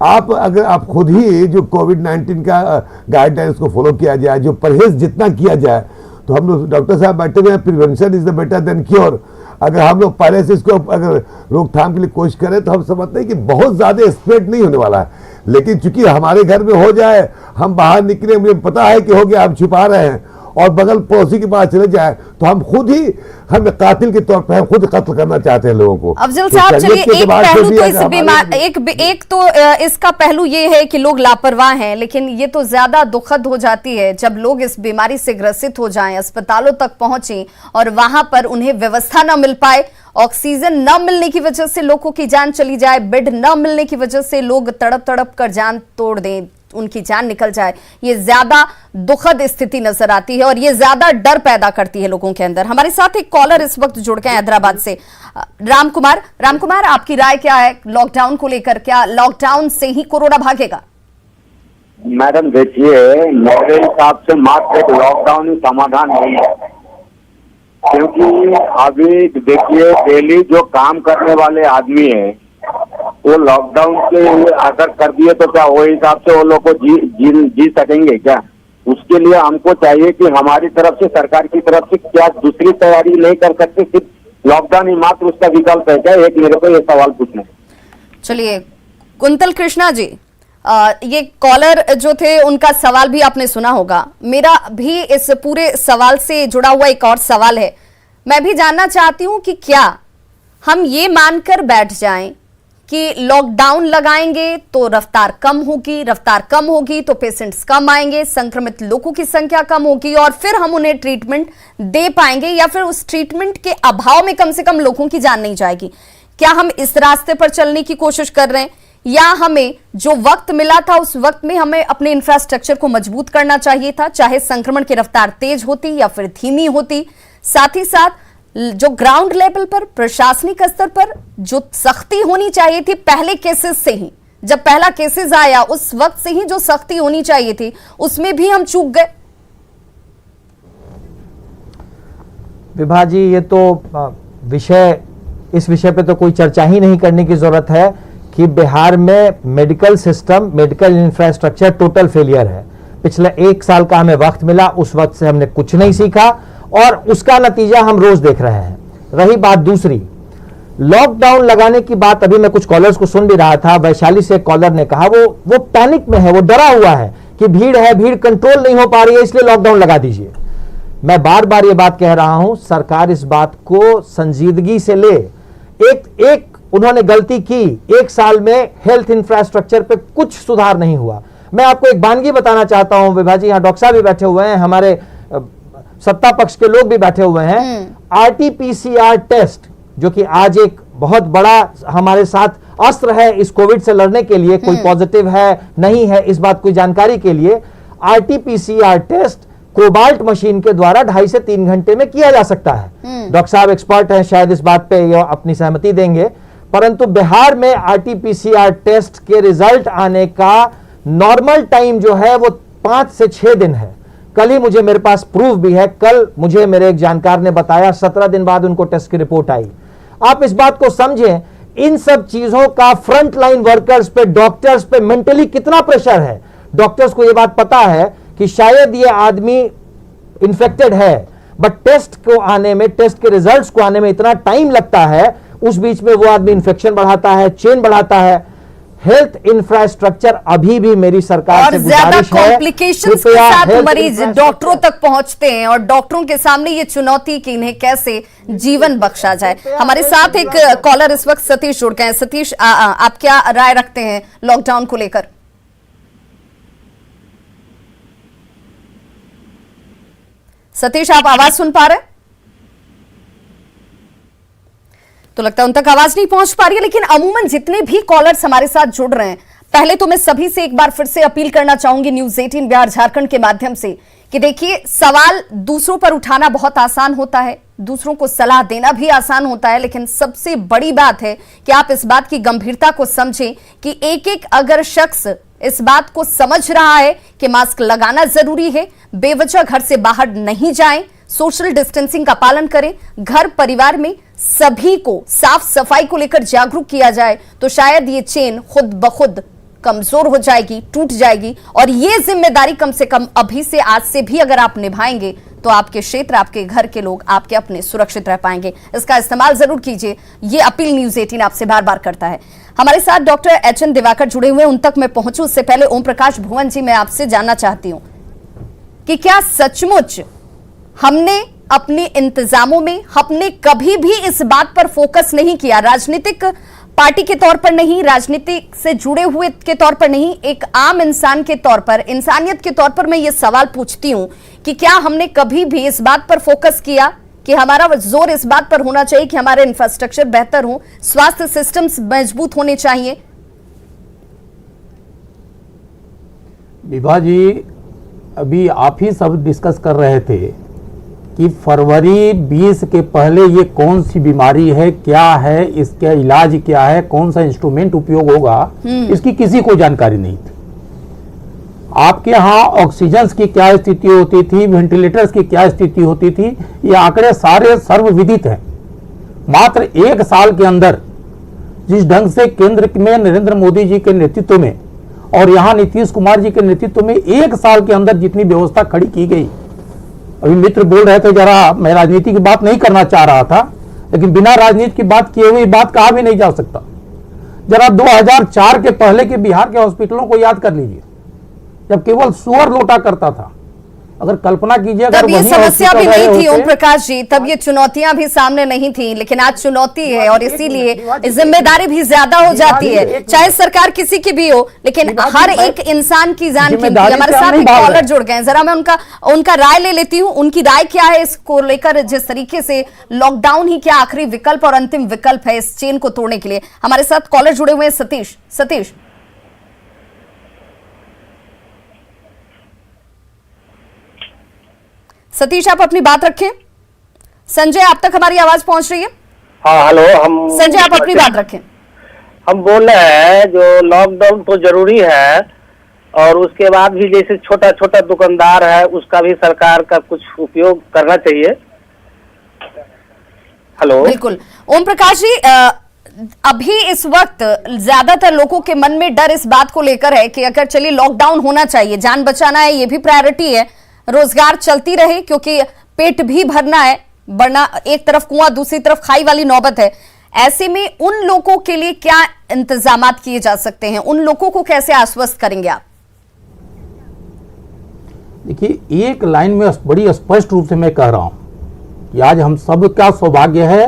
अगर आप खुद ही जो कोविड-19 का गाइडलाइंस को फॉलो किया जाए, जो परहेज जितना किया जाए, तो हम लोग डॉक्टर साहब बैठे हुए हैं, prevention is the better than cure. अगर हम लोग पहले से इसको अगर रोकथाम के लिए कोशिश करें तो हम समझते हैं कि बहुत ज्यादा स्प्रेड नहीं होने वाला है। लेकिन चूंकि हमारे घर में हो जाए, हम बाहर निकले, मुझे पता है कि हो गया, हम छुपा रहे हैं, और बगल पड़ोसी के पास चले जाए तो हम खुद ही हम कातिल के तौर पर हम खुद कत्ल करना चाहते हैं लोगों को। अफजल साहब, चलिए एक पहलू तो इस बीमारी एक तो इसका पहलू ये है कि लोग लापरवाह हैं, लेकिन ये तो ज्यादा दुखद हो जाती है जब लोग इस बीमारी से ग्रसित हो जाएं, अस्पतालों तक पहुंचे और वहां पर उन्हें व्यवस्था न मिल पाए, ऑक्सीजन न मिलने की वजह से लोगों की जान चली जाए, बेड न मिलने की वजह से लोग तड़प तड़प कर जान तोड़ दें, उनकी जान निकल जाए। ये ज्यादा दुखद स्थिति नजर आती है और ये ज्यादा डर पैदा करती है लोगों के अंदर। हमारे साथ एक कॉलर इस वक्त जुड़ गए हैदराबाद से, राम कुमार, आपकी राय क्या है लॉकडाउन को लेकर? क्या लॉकडाउन से ही कोरोना भागेगा? मैडम देखिए, मेरे हिसाब से मात्र एक लॉकडाउन ही समाधान नहीं है, क्योंकि अभी देखिए डेली जो काम करने वाले आदमी है वो लॉकडाउन के अगर कर दिए तो क्या वो हिसाब से वो लोग को जी सकेंगे क्या? उसके लिए हमको चाहिए कि हमारी तरफ से, सरकार की तरफ से क्या दूसरी तैयारी नहीं कर सकते? सिर्फ लॉकडाउन ही मात्र उसका विकल्प है क्या? एक मेरे को ये सवाल पूछना है। चलिए कुंतल कृष्णा जी, ये कॉलर जो थे उनका सवाल भी आपने सुना होगा। मेरा भी इस पूरे सवाल से जुड़ा हुआ एक और सवाल है। मैं भी जानना चाहती हूं कि क्या हम ये मानकर बैठ जाएं कि लॉकडाउन लगाएंगे तो रफ्तार कम होगी तो पेशेंट्स कम आएंगे, संक्रमित लोगों की संख्या कम होगी और फिर हम उन्हें ट्रीटमेंट दे पाएंगे, या फिर उस ट्रीटमेंट के अभाव में कम से कम लोगों की जान नहीं जाएगी? क्या हम इस रास्ते पर चलने की कोशिश कर रहे हैं, या हमें जो वक्त मिला था उस वक्त में हमें अपने इंफ्रास्ट्रक्चर को मजबूत करना चाहिए था, चाहे संक्रमण की रफ्तार तेज होती या फिर धीमी होती? साथ ही साथ जो ग्राउंड लेवल पर, प्रशासनिक स्तर पर जो सख्ती होनी चाहिए थी पहले केसेस से ही, जब पहला केसेस आया उस वक्त से ही जो सख्ती होनी चाहिए थी उसमें भी हम चूक गए। विभा जी, ये तो इस विषय पे तो कोई चर्चा ही नहीं करने की जरूरत है कि बिहार में medical system, medical infrastructure total failure है। पिछले 1 साल का हमें वक्त मिला, उस वक्त से हमने कुछ नहीं सीखा और उसका नतीजा हम रोज देख रहे हैं। रही बात दूसरी, लॉकडाउन लगाने की बात, अभी मैं कुछ कॉलर्स को सुन भी रहा था, वैशाली से कॉलर ने कहा वो पैनिक में है, वो डरा हुआ है कि भीड़ है, भीड़ कंट्रोल नहीं हो पा रही है, इसलिए लॉकडाउन लगा दीजिए। मैं बार बार ये बात कह रहा हूं, सरकार इस बात को संजीदगी से ले। एक उन्होंने गलती की, 1 साल में हेल्थ इंफ्रास्ट्रक्चर पे कुछ सुधार नहीं हुआ। मैं आपको एक वानगी बताना चाहता हूं विभा जी, यहां डॉक्टर साहब भी बैठे हुए हैं, हमारे सत्ता पक्ष के लोग भी बैठे हुए हैं। RT-PCR टेस्ट, जो कि आज एक बहुत बड़ा हमारे साथ अस्त्र है इस कोविड से लड़ने के लिए, कोई पॉजिटिव है नहीं है इस बात की जानकारी के लिए, RT-PCR टेस्ट कोबाल्ट मशीन के द्वारा 2.5 से 3 घंटे में किया जा सकता है। डॉक्टर साहब एक्सपर्ट हैं, शायद इस बात पे ये अपनी सहमति देंगे, परंतु बिहार में RT-PCR टेस्ट के रिजल्ट आने का नॉर्मल टाइम जो है वो 5 से 6 दिन है। कल ही मुझे, मेरे पास प्रूफ भी है, कल मुझे मेरे एक जानकार ने बताया 17 दिन बाद उनको टेस्ट की रिपोर्ट आई। आप इस बात को समझें, इन सब चीजों का फ्रंट लाइन वर्कर्स पे, डॉक्टर्स पे मेंटली कितना प्रेशर है। डॉक्टर्स को यह बात पता है कि शायद ये आदमी इन्फेक्टेड है, बट टेस्ट को आने में, टेस्ट के रिजल्ट्स को आने में इतना टाइम लगता है, उस बीच में वो आदमी इन्फेक्शन बढ़ाता है, चेन बढ़ाता है। हेल्थ इंफ्रास्ट्रक्चर अभी भी मेरी सरकार और से ज्यादा गुजारिश है, कॉम्प्लिकेशंस के साथ मरीज डॉक्टरों तक पहुंचते हैं और डॉक्टरों के सामने ये चुनौती कि इन्हें कैसे जीवन बख्शा जाए। हमारे साथ एक कॉलर इस वक्त सतीश जुड़ गए हैं। सतीश, आप क्या राय रखते हैं लॉकडाउन को लेकर? सतीश, आप आवाज सुन पा रहे हैं? तो लगता है उन तक आवाज नहीं पहुंच पा रही है, लेकिन अमूमन जितने भी कॉलर्स हमारे साथ जुड़ रहे हैं, पहले तो मैं सभी से एक बार फिर से अपील करना चाहूंगी न्यूज 18 बिहार झारखंड के माध्यम से कि देखिए, सवाल दूसरों पर उठाना बहुत आसान होता है, दूसरों को सलाह देना भी आसान होता है, लेकिन सबसे बड़ी बात है कि आप इस बात की गंभीरता को समझें कि एक एक अगर शख्स इस बात को समझ रहा है कि मास्क लगाना जरूरी है, बेवजह घर से बाहर नहीं जाएं, सोशल डिस्टेंसिंग का पालन करें, घर परिवार में सभी को साफ सफाई को लेकर जागरूक किया जाए, तो शायद ये चेन खुद ब खुद कमजोर हो जाएगी, टूट जाएगी। और ये जिम्मेदारी कम से कम अभी से, आज से भी अगर आप निभाएंगे तो आपके क्षेत्र, आपके घर के लोग, आपके अपने सुरक्षित रह पाएंगे। इसका इस्तेमाल जरूर कीजिए, ये अपील न्यूज 18 आपसे बार बार करता है। हमारे साथ डॉक्टर एच.एन. दिवाकर जुड़े हुए, उन तक मैं पहुंचूं उससे पहले ओम प्रकाश भुवन जी, मैं आपसे जानना चाहती हूं कि क्या सचमुच हमने अपने इंतजामों में, हमने कभी भी इस बात पर फोकस नहीं किया, राजनीतिक पार्टी के तौर पर नहीं, राजनीति से जुड़े हुए के तौर पर नहीं, एक आम इंसान के तौर पर, इंसानियत के तौर पर मैं ये सवाल पूछती हूं कि क्या हमने कभी भी इस बात पर फोकस किया कि हमारा जोर इस बात पर होना चाहिए कि हमारे इंफ्रास्ट्रक्चर बेहतर हो, स्वास्थ्य सिस्टम्स मजबूत होने चाहिए? विभा जी, अभी आप ही सब डिस्कस कर रहे थे कि फरवरी 20 के पहले ये कौन सी बीमारी है, क्या है, इसका इलाज क्या है, कौन सा इंस्ट्रूमेंट उपयोग होगा, इसकी किसी को जानकारी नहीं थी। आपके यहाँ ऑक्सीजन की क्या स्थिति होती थी, वेंटिलेटर्स की क्या स्थिति होती थी, ये आंकड़े सारे सर्वविदित हैं। मात्र एक साल के अंदर जिस ढंग से केंद्र में नरेंद्र मोदी जी के नेतृत्व में और यहाँ नीतीश कुमार जी के नेतृत्व में एक साल के अंदर जितनी व्यवस्था खड़ी की गई, अभी मित्र बोल रहे थे, जरा मैं राजनीति की बात नहीं करना चाह रहा था, लेकिन बिना राजनीति की बात किए हुए बात कहा भी नहीं जा सकता। जरा 2004 के पहले के बिहार के हॉस्पिटलों को याद कर लीजिए, जब केवल सुअर लोटा करता था। अगर कल्पना कीजिए, तब ये समस्या भी नहीं थी ओम प्रकाश जी, तब ये चुनौतियां भी सामने नहीं थी, लेकिन आज चुनौती है और इसीलिए जिम्मेदारी भी ज्यादा हो जाती है, चाहे सरकार किसी की भी हो, लेकिन हर एक इंसान की जान कीमती है। हमारे साथ एक कॉलर जुड़ गए हैं, जरा मैं उनका राय ले लेती हूँ, उनकी राय क्या है इसको लेकर, जिस तरीके से लॉकडाउन ही क्या आखिरी विकल्प और अंतिम विकल्प है इस चेन को तोड़ने के लिए। हमारे साथ कॉलर जुड़े हुए हैं सतीश। सतीश, आप अपनी बात रखें। संजय, आप तक हमारी आवाज पहुंच रही है? हाँ, हेलो। संजय, आप अपनी बात रखें। हम बोल रहे हैं जो लॉकडाउन तो जरूरी है, और उसके बाद भी जैसे छोटा छोटा दुकानदार है उसका भी सरकार का कुछ उपयोग करना चाहिए। हेलो। बिल्कुल ओम प्रकाश जी, अभी इस वक्त ज्यादातर लोगों के मन में डर इस बात को लेकर है कि अगर चलिए लॉकडाउन होना चाहिए, जान बचाना है, ये भी प्रायोरिटी है, रोजगार चलती रहे क्योंकि पेट भी भरना है, वरना एक तरफ कुआं दूसरी तरफ खाई वाली नौबत है। ऐसे में उन लोगों के लिए क्या इंतजामात किए जा सकते हैं, उन लोगों को कैसे आश्वस्त करेंगे आप? देखिए, एक लाइन में बड़ी स्पष्ट रूप से मैं कह रहा हूं कि आज हम सब का सौभाग्य है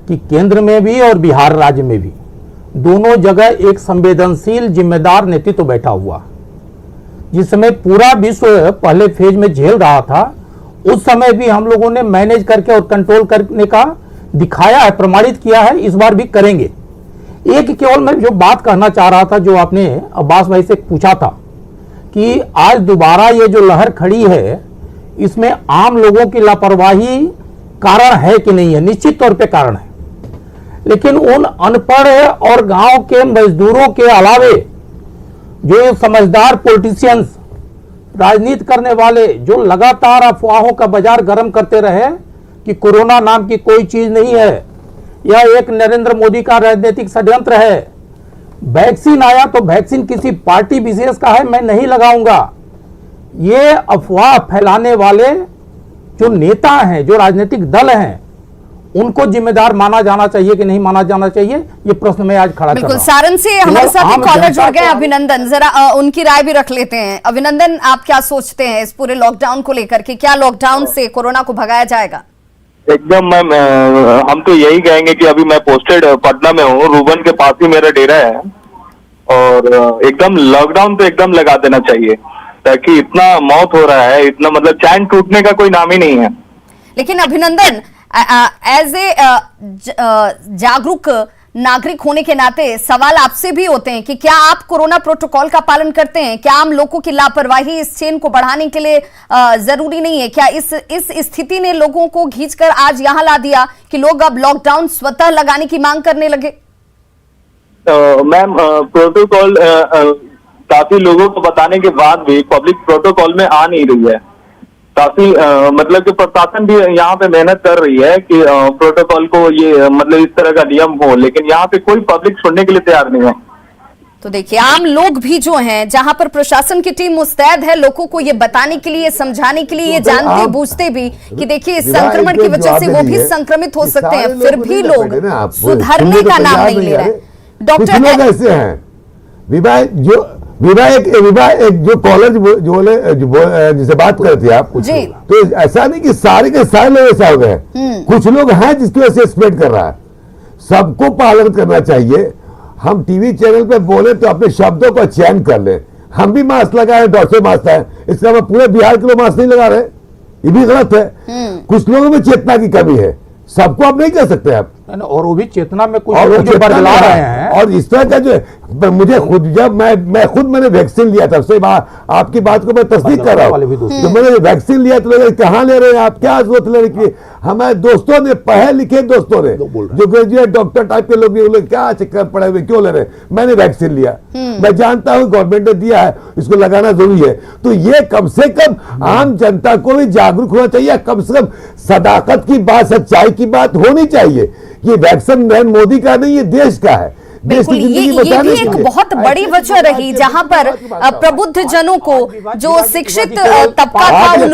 कि केंद्र में भी और बिहार राज्य में भी दोनों जगह एक संवेदनशील जिम्मेदार नेतृत्व बैठा हुआ। जिस समय पूरा विश्व पहले फेज में झेल रहा था, उस समय भी हम लोगों ने मैनेज करके और कंट्रोल करने का दिखाया है, प्रमाणित किया है, इस बार भी करेंगे। एक केवल मैं जो बात कहना चाह रहा था, जो आपने अब्बास भाई से पूछा था कि आज दोबारा ये जो लहर खड़ी है, इसमें आम लोगों की लापरवाही कारण है कि नहीं है? निश्चित तौर पे कारण है, लेकिन उन अनपढ़ और गांव के मजदूरों के अलावे जो समझदार पॉलिटिशियंस, राजनीति करने वाले, जो लगातार अफवाहों का बाजार गर्म करते रहे कि कोरोना नाम की कोई चीज नहीं है, यह एक नरेंद्र मोदी का राजनीतिक षड्यंत्र है। वैक्सीन आया तो वैक्सीन किसी पार्टी विशेष का है, मैं नहीं लगाऊंगा। ये अफवाह फैलाने वाले जो नेता हैं, जो राजनीतिक दल हैं, उनको जिम्मेदार माना जाना चाहिए कि नहीं माना जाना चाहिए, ये प्रश्न मैं आज खड़ा कर रहा हूं। बिल्कुल, सारण से हमारे साथ एक कॉलर जुड़ गए, अभिनंदन, जरा उनकी राय भी रख लेते हैं। अभिनंदन, आप क्या सोचते हैं इस पूरे लॉकडाउन को लेकर के? क्या लॉकडाउन से कोरोना को भगाया जाएगा? एकदम मैम, हम तो यही कहेंगे कि अभी मैं पोस्टेड पटना में हूँ, रूबन के पास ही मेरा डेरा है, और एकदम लॉकडाउन तो एकदम लगा देना चाहिए, ताकि इतना मौत हो रहा है, इतना मतलब चैन टूटने का कोई नाम ही नहीं है। लेकिन अभिनंदन, एज ए जागरूक नागरिक होने के नाते सवाल आपसे भी होते हैं कि क्या आप कोरोना प्रोटोकॉल का पालन करते हैं? क्या आम लोगों की लापरवाही इस चेन को बढ़ाने के लिए जरूरी नहीं है? क्या इस स्थिति ने लोगों को खींचकर आज यहां ला दिया कि लोग अब लॉकडाउन स्वतः लगाने की मांग करने लगे? मैम, प्रोटोकॉल काफी लोगों को बताने के बाद भी पब्लिक प्रोटोकॉल में आ नहीं रही है। काफी मतलब कि प्रशासन भी यहाँ पे मेहनत कर रही है कि प्रोटोकॉल को ये मतलब इस तरह का नियम हो, लेकिन यहाँ पे कोई पब्लिक सुनने के लिए तैयार नहीं है। तो देखिए, आम लोग भी जो हैं, जहां पर प्रशासन की टीम मुस्तैद है लोगों को ये बताने के लिए, समझाने के लिए, ये जानते बूझते भी कि देखिए इस संक्रमण की वजह से वो भी संक्रमित हो सकते हैं, फिर भी लोग सुधरने का नाम नहीं ले रहे। डॉक्टर ऐसे हैं, जो कॉलेज जो जिसे बात करते थे आप, तो ऐसा नहीं कि सारे के सारे लोग ऐसा हो गए, कुछ लोग हैं जिसकी वजह से स्प्रेड कर रहा है। सबको पालन करना चाहिए। हम टीवी चैनल पे बोले तो अपने शब्दों का चयन कर ले। हम भी मास्क लगाए, डॉक्टर मास्क है, इसका मतलब पूरे बिहार के लोग मास्क नहीं लगा रहे, ये भी गलत है। कुछ लोगों में चेतना की कमी है, सबको आप नहीं कर सकते आप, और वो भी चेतना में कुछ लोग जो बदला रहे हैं। और इस तरह का जो मुझे खुद, जब मैंने वैक्सीन लिया था, उससे आपकी बात को मैं तस्दीक कर रहा हूँ, तो मैंने वैक्सीन लिया तो लगे कहाँ ले रहे हैं आप, क्या जरूरत लेने की? हमारे दोस्तों ने, पढ़े लिखे दोस्तों ने, जो ग्रेजुएट डॉक्टर टाइप के लोग क्या चक्कर पड़े हुए क्यों ले रहे हैं? मैंने वैक्सीन लिया, मैं जानता हूँ गवर्नमेंट ने दिया है, इसको लगाना जरूरी है। तो ये कम से कम आम जनता को भी जागरूक होना चाहिए, कम से कम सदाकत की बात, सच्चाई की बात होनी चाहिए। ये वैक्सीन मोदी का नहीं, ये देश का है। बिल्कुल, ये भी एक बहुत बड़ी वजह रही, जहां पर प्रबुद्ध जनों को, जो शिक्षित तबका था, उन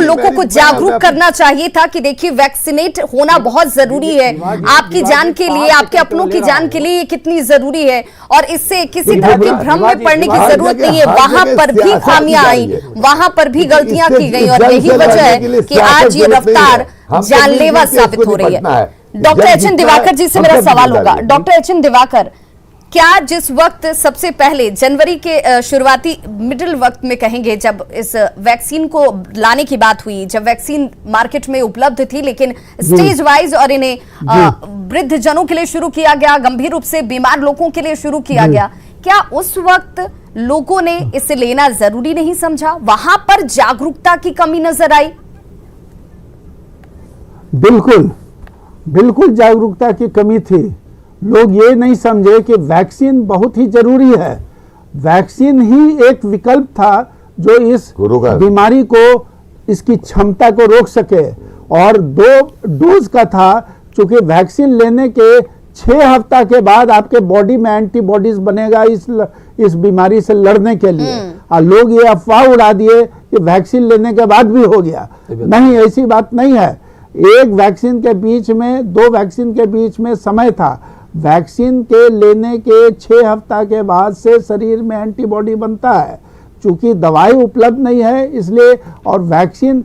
लोगों को जागरूक करना चाहिए था कि देखिए वैक्सीनेट होना बहुत जरूरी है, आपकी जान के लिए, आपके अपनों की जान के लिए ये कितनी जरूरी है, और इससे किसी तरह की भ्रम में पड़ने की जरूरत नहीं है। वहां पर भी खामियां आई, वहां पर भी गलतियां की गई, और यही वजह है कि आज ये रफ्तार जानलेवा साबित हो रही है। Doctor H.N.. दिवाकर जी से मेरा सवाल होगा। Doctor H.N.. दिवाकर, क्या जिस वक्त सबसे पहले जनवरी के शुरुआती मिडिल वक्त में कहेंगे, जब इस वैक्सीन को लाने की बात हुई, जब वैक्सीन मार्केट में उपलब्ध थी, लेकिन स्टेज वाइज और इन्हें वृद्ध जनों के लिए शुरू किया गया, गंभीर रूप से बीमार लोगों के लिए शुरू किया गया, क्या उस वक्त लोगों ने इसे लेना जरूरी नहीं समझा? वहां पर जागरूकता की कमी नजर आई? बिल्कुल जागरूकता की कमी थी। लोग ये नहीं समझे कि वैक्सीन बहुत ही जरूरी है। वैक्सीन ही एक विकल्प था जो इस बीमारी को, इसकी क्षमता को रोक सके, और 2 डोज का था। चूंकि वैक्सीन लेने के 6 हफ्ता के बाद आपके बॉडी में एंटीबॉडीज बनेगा इस बीमारी से लड़ने के लिए, और लोग ये अफवाह उड़ा दिए कि वैक्सीन लेने के बाद भी हो गया। नहीं, ऐसी बात नहीं है। एक वैक्सीन के बीच में, 2 वैक्सीन के बीच में समय था। वैक्सीन के लेने के 6 हफ्ता के बाद से शरीर में एंटीबॉडी बनता है। चूंकि दवाई उपलब्ध नहीं है इसलिए, और वैक्सीन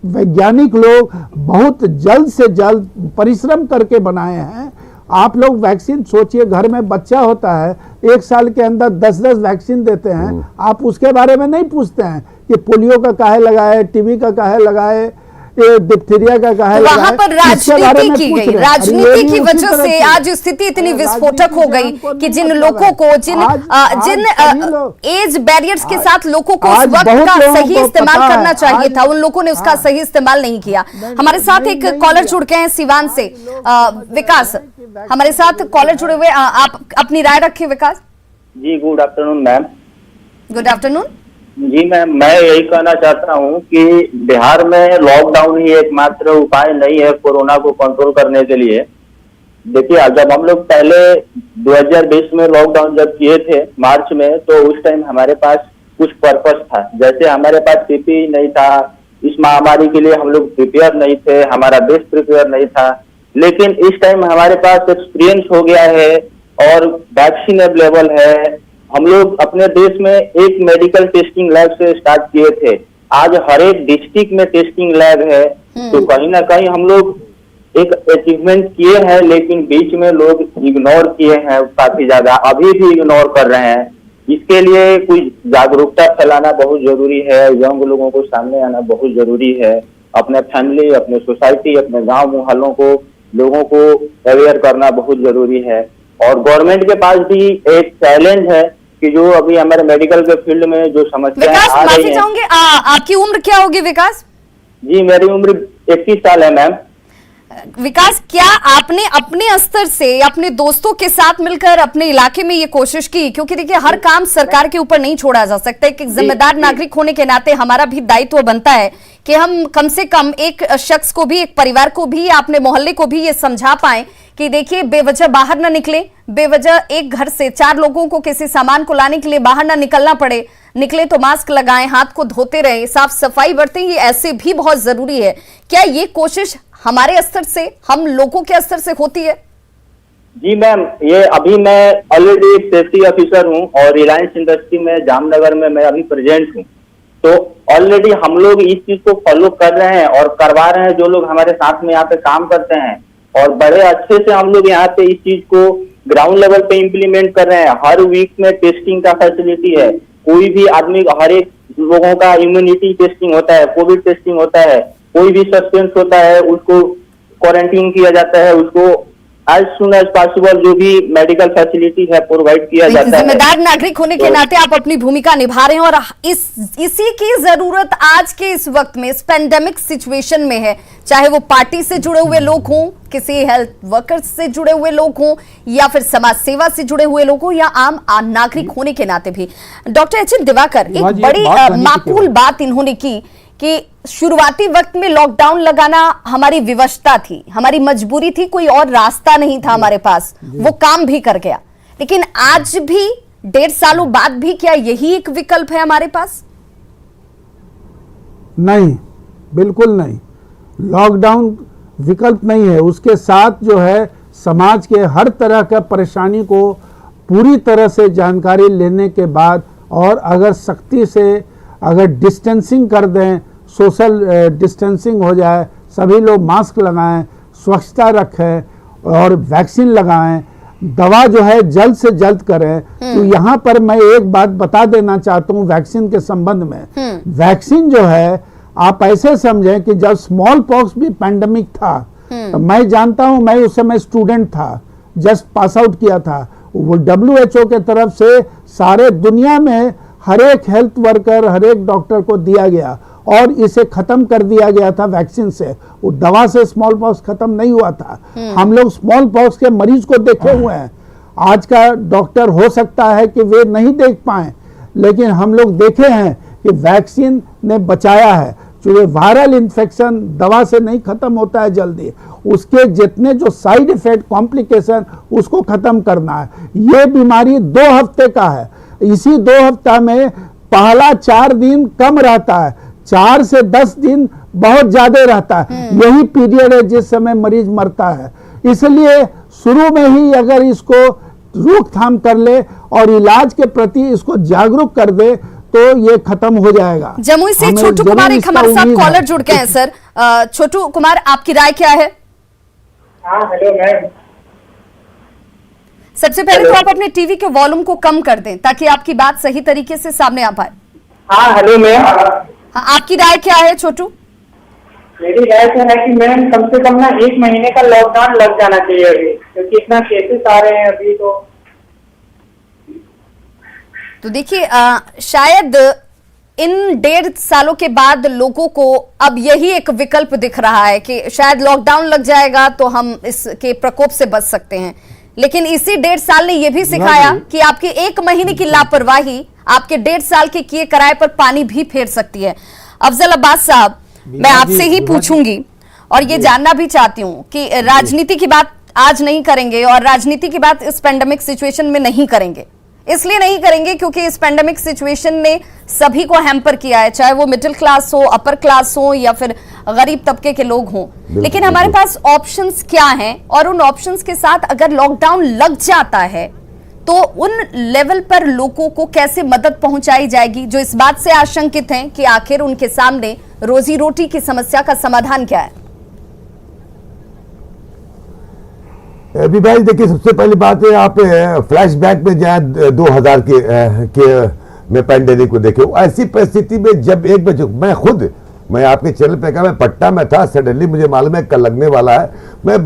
वैज्ञानिक लोग बहुत जल्द से जल्द परिश्रम करके बनाए हैं। आप लोग वैक्सीन सोचिए, घर में बच्चा होता है, 1 साल के अंदर 10-10 वैक्सीन देते हैं, आप उसके बारे में नहीं पूछते हैं कि पोलियो का काहे लगाए, टीबी का काहे लगाए, डिप्थीरिया का कहा, वहां पर राजनीति की गई, राजनीति की वजह से आज स्थिति इतनी विस्फोटक हो गई कि जिन लोगों को, जिन एज बैरियर्स के साथ लोगों को उस वक्त का सही इस्तेमाल करना चाहिए था, उन लोगों ने उसका सही इस्तेमाल नहीं किया। हमारे साथ एक कॉलर जुड़ गए हैं सिवान से, विकास हमारे साथ कॉलर जुड़े हुए, आप अपनी राय रखिए। Vikas ji, good afternoon ma'am. Good afternoon ji ma'am, मैं यही कहना चाहता हूँ कि बिहार में लॉकडाउन ही एकमात्र उपाय नहीं है कोरोना को कंट्रोल करने के लिए। देखिए, जब हम लोग पहले 2020 में लॉकडाउन जब किए थे मार्च में, तो उस टाइम हमारे पास कुछ पर्पस था। जैसे हमारे पास पीपीई नहीं था, इस महामारी के लिए हम लोग प्रिपेयर नहीं थे, हमारा देश प्रिपेयर नहीं था। लेकिन इस टाइम हमारे पास एक्सपीरियंस हो गया है और वैक्सीन अवेलेबल है। हम लोग अपने देश में एक मेडिकल टेस्टिंग लैब से स्टार्ट किए थे, आज हर एक डिस्ट्रिक्ट में टेस्टिंग लैब है। तो कहीं ना कहीं हम लोग एक अचीवमेंट किए हैं, लेकिन बीच में लोग इग्नोर किए हैं काफी ज्यादा, अभी भी इग्नोर कर रहे हैं। इसके लिए कुछ जागरूकता फैलाना बहुत जरूरी है, यंग लोगों को सामने आना बहुत जरूरी है। अपने फैमिली, अपने सोसाइटी, अपने गांव मोहल्लों को, लोगों को अवेयर करना बहुत जरूरी है। और गवर्नमेंट के पास भी एक चैलेंज है कि जो अभी हमारे मेडिकल के फील्ड में जो समस्याएं आ रही हैं। आपकी उम्र क्या होगी विकास? जी, मेरी उम्र 21 साल है मैम। विकास, क्या आपने अपने स्तर से अपने दोस्तों के साथ मिलकर अपने इलाके में ये कोशिश की? क्योंकि देखिए, हर काम सरकार के ऊपर नहीं छोड़ा जा सकता। एक जिम्मेदार नागरिक होने के नाते हमारा भी दायित्व बनता है कि हम कम से कम एक शख्स को भी, एक परिवार को भी, अपने मोहल्ले को भी ये समझा पाए कि देखिए, बेवजह बाहर ना निकले, बेवजह एक घर से 4 लोगों को किसी सामान को लाने के लिए बाहर ना निकलना पड़े, निकले तो मास्क लगाएं, हाथ को धोते रहें, साफ सफाई बरतें, ये ऐसे भी बहुत जरूरी है। क्या ये कोशिश हमारे स्तर से, हम लोगों के स्तर से होती है? जी मैम, ये अभी मैं ऑलरेडी एक सेफ्टी ऑफिसर हूँ और रिलायंस इंडस्ट्री में जामनगर में मैं अभी प्रेजेंट हूँ। तो ऑलरेडी हम लोग इस चीज को फॉलो कर रहे हैं और करवा रहे हैं। जो लोग हमारे साथ में यहाँ पे काम करते हैं और बड़े अच्छे से हम लोग यहाँ पे इस चीज को ग्राउंड लेवल पे इम्प्लीमेंट कर रहे हैं। हर वीक में टेस्टिंग का फैसिलिटी है, कोई भी आदमी, हर एक लोगों का इम्यूनिटी टेस्टिंग होता है, कोविड टेस्टिंग होता है, कोई भी सस्पेंस होता है उसको क्वारंटीन किया जाता है, उसको एज सुन एज पॉसिबल जो भी मेडिकल फैसिलिटी है प्रोवाइड किया जाता है। जिम्मेदार नागरिक होने के नाते आप अपनी भूमिका निभा रहे हैं और इसी की जरूरत आज के इस वक्त में, इस पेंडेमिक सिचुएशन में है। चाहे वो पार्टी से जुड़े हुए लोग हों, किसी हेल्थ वर्कर्स से जुड़े हुए लोग हों, या फिर समाज सेवा से जुड़े हुए लोग हों, या आम नागरिक होने के नाते भी। डॉक्टर एच एन दिवाकर, एक बड़ी माकूल बात इन्होंने की कि शुरुआती वक्त में लॉकडाउन लगाना हमारी विवशता थी, हमारी मजबूरी थी, कोई और रास्ता नहीं था हमारे पास, वो काम भी कर गया। लेकिन आज भी 1.5 सालों बाद भी क्या यही एक विकल्प है हमारे पास? नहीं, बिल्कुल नहीं। लॉकडाउन विकल्प नहीं है। उसके साथ जो है समाज के हर तरह का परेशानी को पूरी तरह से जानकारी लेने के बाद, और अगर सख्ती से अगर डिस्टेंसिंग कर दें, सोशल डिस्टेंसिंग हो जाए, सभी लोग मास्क लगाएं, स्वच्छता रखें और वैक्सीन लगाएं, दवा जो है जल्द से जल्द करें। तो यहाँ पर मैं एक बात बता देना चाहता हूँ वैक्सीन के संबंध में। वैक्सीन जो है, आप ऐसे समझें कि जब स्मॉल पॉक्स भी पैंडेमिक था, तो मैं जानता हूँ, मैं उस समय स्टूडेंट था, जस्ट पास आउट किया था। वो WHO के तरफ से सारे दुनिया में हर एक हेल्थ वर्कर, हर एक डॉक्टर को दिया गया और इसे खत्म कर दिया गया था वैक्सीन से। वो दवा से स्मॉल पॉक्स खत्म नहीं हुआ था। हम लोग स्मॉल पॉक्स के मरीज को देखे हुए हैं। आज का डॉक्टर हो सकता है कि वे नहीं देख पाए, लेकिन हम लोग देखे हैं कि वैक्सीन ने बचाया है। क्योंकि वायरल इन्फेक्शन दवा से नहीं खत्म होता है जल्दी, उसके जितने जो साइड इफेक्ट, कॉम्प्लिकेशन, उसको खत्म करना है। ये बीमारी 2 हफ्ते का है। इसी 2 हफ्ता में पहला 4 दिन कम रहता है, 4 से 10 दिन बहुत ज्यादा रहता है। यही पीरियड है जिस समय मरीज मरता है। इसलिए शुरू में ही अगर इसको रोकथाम कर ले और इलाज के प्रति इसको जागरूक कर दे तो ये खत्म हो जाएगा। जमुई से छोटू कुमार एक हमारे साथ कॉलर जुड़ गए हैं। सर छोटू कुमार, आपकी राय क्या है? हाँ, हेलो मैम। सबसे पहले तो आप अपने टीवी के वॉल्यूम को कम कर दें ताकि आपकी बात सही तरीके से सामने आ पाए। हाँ, हेलो मैम। हाँ, आपकी राय क्या है छोटू? मेरी राय क्या है कि मैम कम से कम ना 1 महीने का लॉकडाउन लग जाना चाहिए अभी, क्योंकि इतना केसेस आ रहे हैं अभी। तो देखिए, शायद इन 1.5 सालों के बाद लोगों को अब यही एक विकल्प दिख रहा है कि शायद लॉकडाउन लग जाएगा तो हम इसके प्रकोप से बच सकते हैं। लेकिन इसी 1.5 साल ने यह भी सिखाया कि आपकी 1 महीने की लापरवाही आपके 1.5 साल के किए किराए पर पानी भी फेर सकती है। अफजल अब्बास साहब, मैं आपसे ही पूछूंगी और ये जानना भी चाहती हूँ कि राजनीति की बात आज नहीं करेंगे और राजनीति की बात इस पेंडेमिक सिचुएशन में नहीं करेंगे। इसलिए नहीं करेंगे क्योंकि इस पेंडेमिक सिचुएशन ने सभी को हैम्पर किया है, चाहे वो मिडिल क्लास हो, अपर क्लास हो या फिर गरीब तबके के लोग हों। लेकिन हमारे पास ऑप्शंस क्या हैं और उन ऑप्शंस के साथ अगर लॉकडाउन लग जाता है तो उन लेवल पर लोगों को कैसे मदद पहुंचाई जाएगी, जो इस बात से आशंकित हैं कि आखिर उनके सामने रोजी रोटी की समस्या का समाधान क्या है। अभी भाई देखिए, सबसे पहली बात है आप फ्लैशबैक में जाए 2000 के में पैंडेमिक को देखे। ऐसी परिस्थिति में जब एक बजे मैं आपके चैनल पे कहा, मैं पटना में था, सडनली मुझे मालूम है कल लगने वाला है, मैं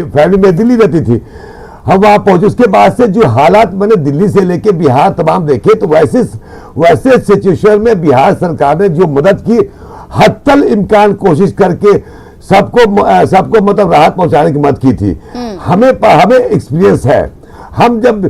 फैमिली में दिल्ली रहती थी, हम वहां पहुंचे। उसके बाद से जो हालात मैंने दिल्ली से लेके बिहार तमाम देखे, तो वैसे सिचुएशन में बिहार सरकार ने जो मदद की, हत्तल इम्कान कोशिश करके सबको मतलब राहत पहुंचाने की मदद की थी। हमें एक्सपीरियंस है। हम जब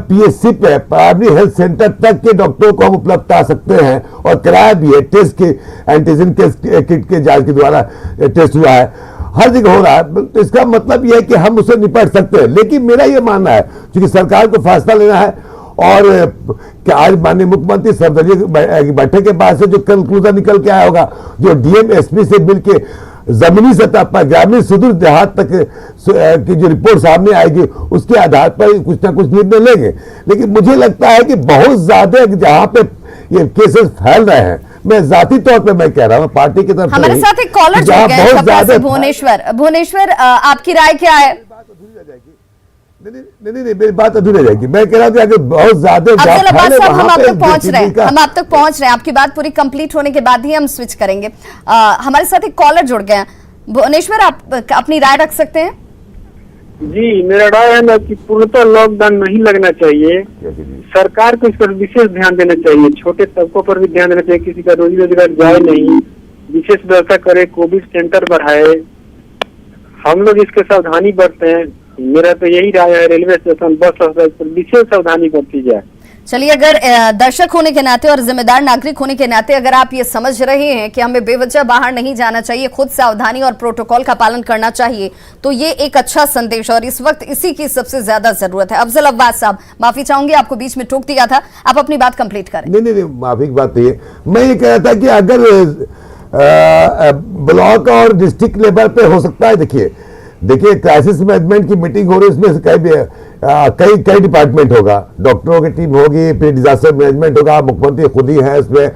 पीएचसी पे प्राइमरी हेल्थ सेंटर तक के डॉक्टरों को हम उपलब्ध करा सकते हैं और कराया भी है, टेस्ट के एंटीजन किट के जांच के द्वारा टेस्ट हुआ है, हर जगह हो रहा है, तो इसका मतलब यह है कि हम उससे निपट सकते हैं। लेकिन मेरा यह मानना है क्योंकि सरकार को फैसला लेना है और क्या आज माननीय मुख्यमंत्री सर्वदलीय बैठक के बाद से जो कंक्लूजन निकल के आया होगा, जो डीएम एसपी से मिलके जमीनी सतह पर ग्रामीण सुदूर देहात तक की जो रिपोर्ट सामने आएगी, उसके आधार पर कुछ ना कुछ निर्णय लेंगे। लेकिन मुझे लगता है कि बहुत ज्यादा जहां पे ये केसेस फैल रहे हैं, मैं जाती तौर पे मैं कह रहा हूं, पार्टी की तरफ हमारे साथ एक कॉलर जुड़ गए हैं छपरा से, भुवनेश्वर, आपकी राय क्या है? नहीं, मेरी बात अधूरी रह जाएगी। मैं कह रहा हूं कि अगर बहुत ज्यादा हम आप तक पहुंच रहे हैं, आपकी बात पूरी कंप्लीट होने के बाद ही हम स्विच करेंगे। हमारे साथ एक कॉलर जुड़ गए हैं। भुवनेश्वर, आप अपनी राय रख सकते हैं? जी, मेरा राय है ना कि पूर्णतः लॉकडाउन नहीं लगना चाहिए। सरकार को इस पर विशेष ध्यान देना चाहिए, छोटे तबकों पर भी ध्यान देना चाहिए, किसी का रोजी रोजगार जाए नहीं, विशेष व्यवस्था करे, कोविड सेंटर बढ़ाए, हम लोग इसके सावधानी बरते हैं। मेरा तो यही राय है, रेलवे स्टेशन, बस स्टैंड पर विशेष सावधानी बरती जाए। चलिए, अगर दर्शक होने के नाते और जिम्मेदार नागरिक होने के नाते अगर आप ये समझ रहे हैं कि हमें बेवजह बाहर नहीं जाना चाहिए, खुद सावधानी और प्रोटोकॉल का पालन करना चाहिए, तो ये एक अच्छा संदेश और इस वक्त इसी की सबसे ज्यादा जरूरत है। अफजल अब्बास साहब, माफी चाहूंगी, आपको बीच में टोक दिया था, आप अपनी बात कंप्लीट करें। नहीं, माफी की बात नहीं है। मैं ये कह रहा था कि अगर ब्लॉक और डिस्ट्रिक्ट लेवल पे हो सकता है, देखिए क्राइसिस मैनेजमेंट की मीटिंग हो रही है, उसमें कई डिपार्टमेंट होगा, डॉक्टरों की टीम होगी, फिर डिजास्टर मैनेजमेंट होगा, मुख्यमंत्री खुद ही है इसमें।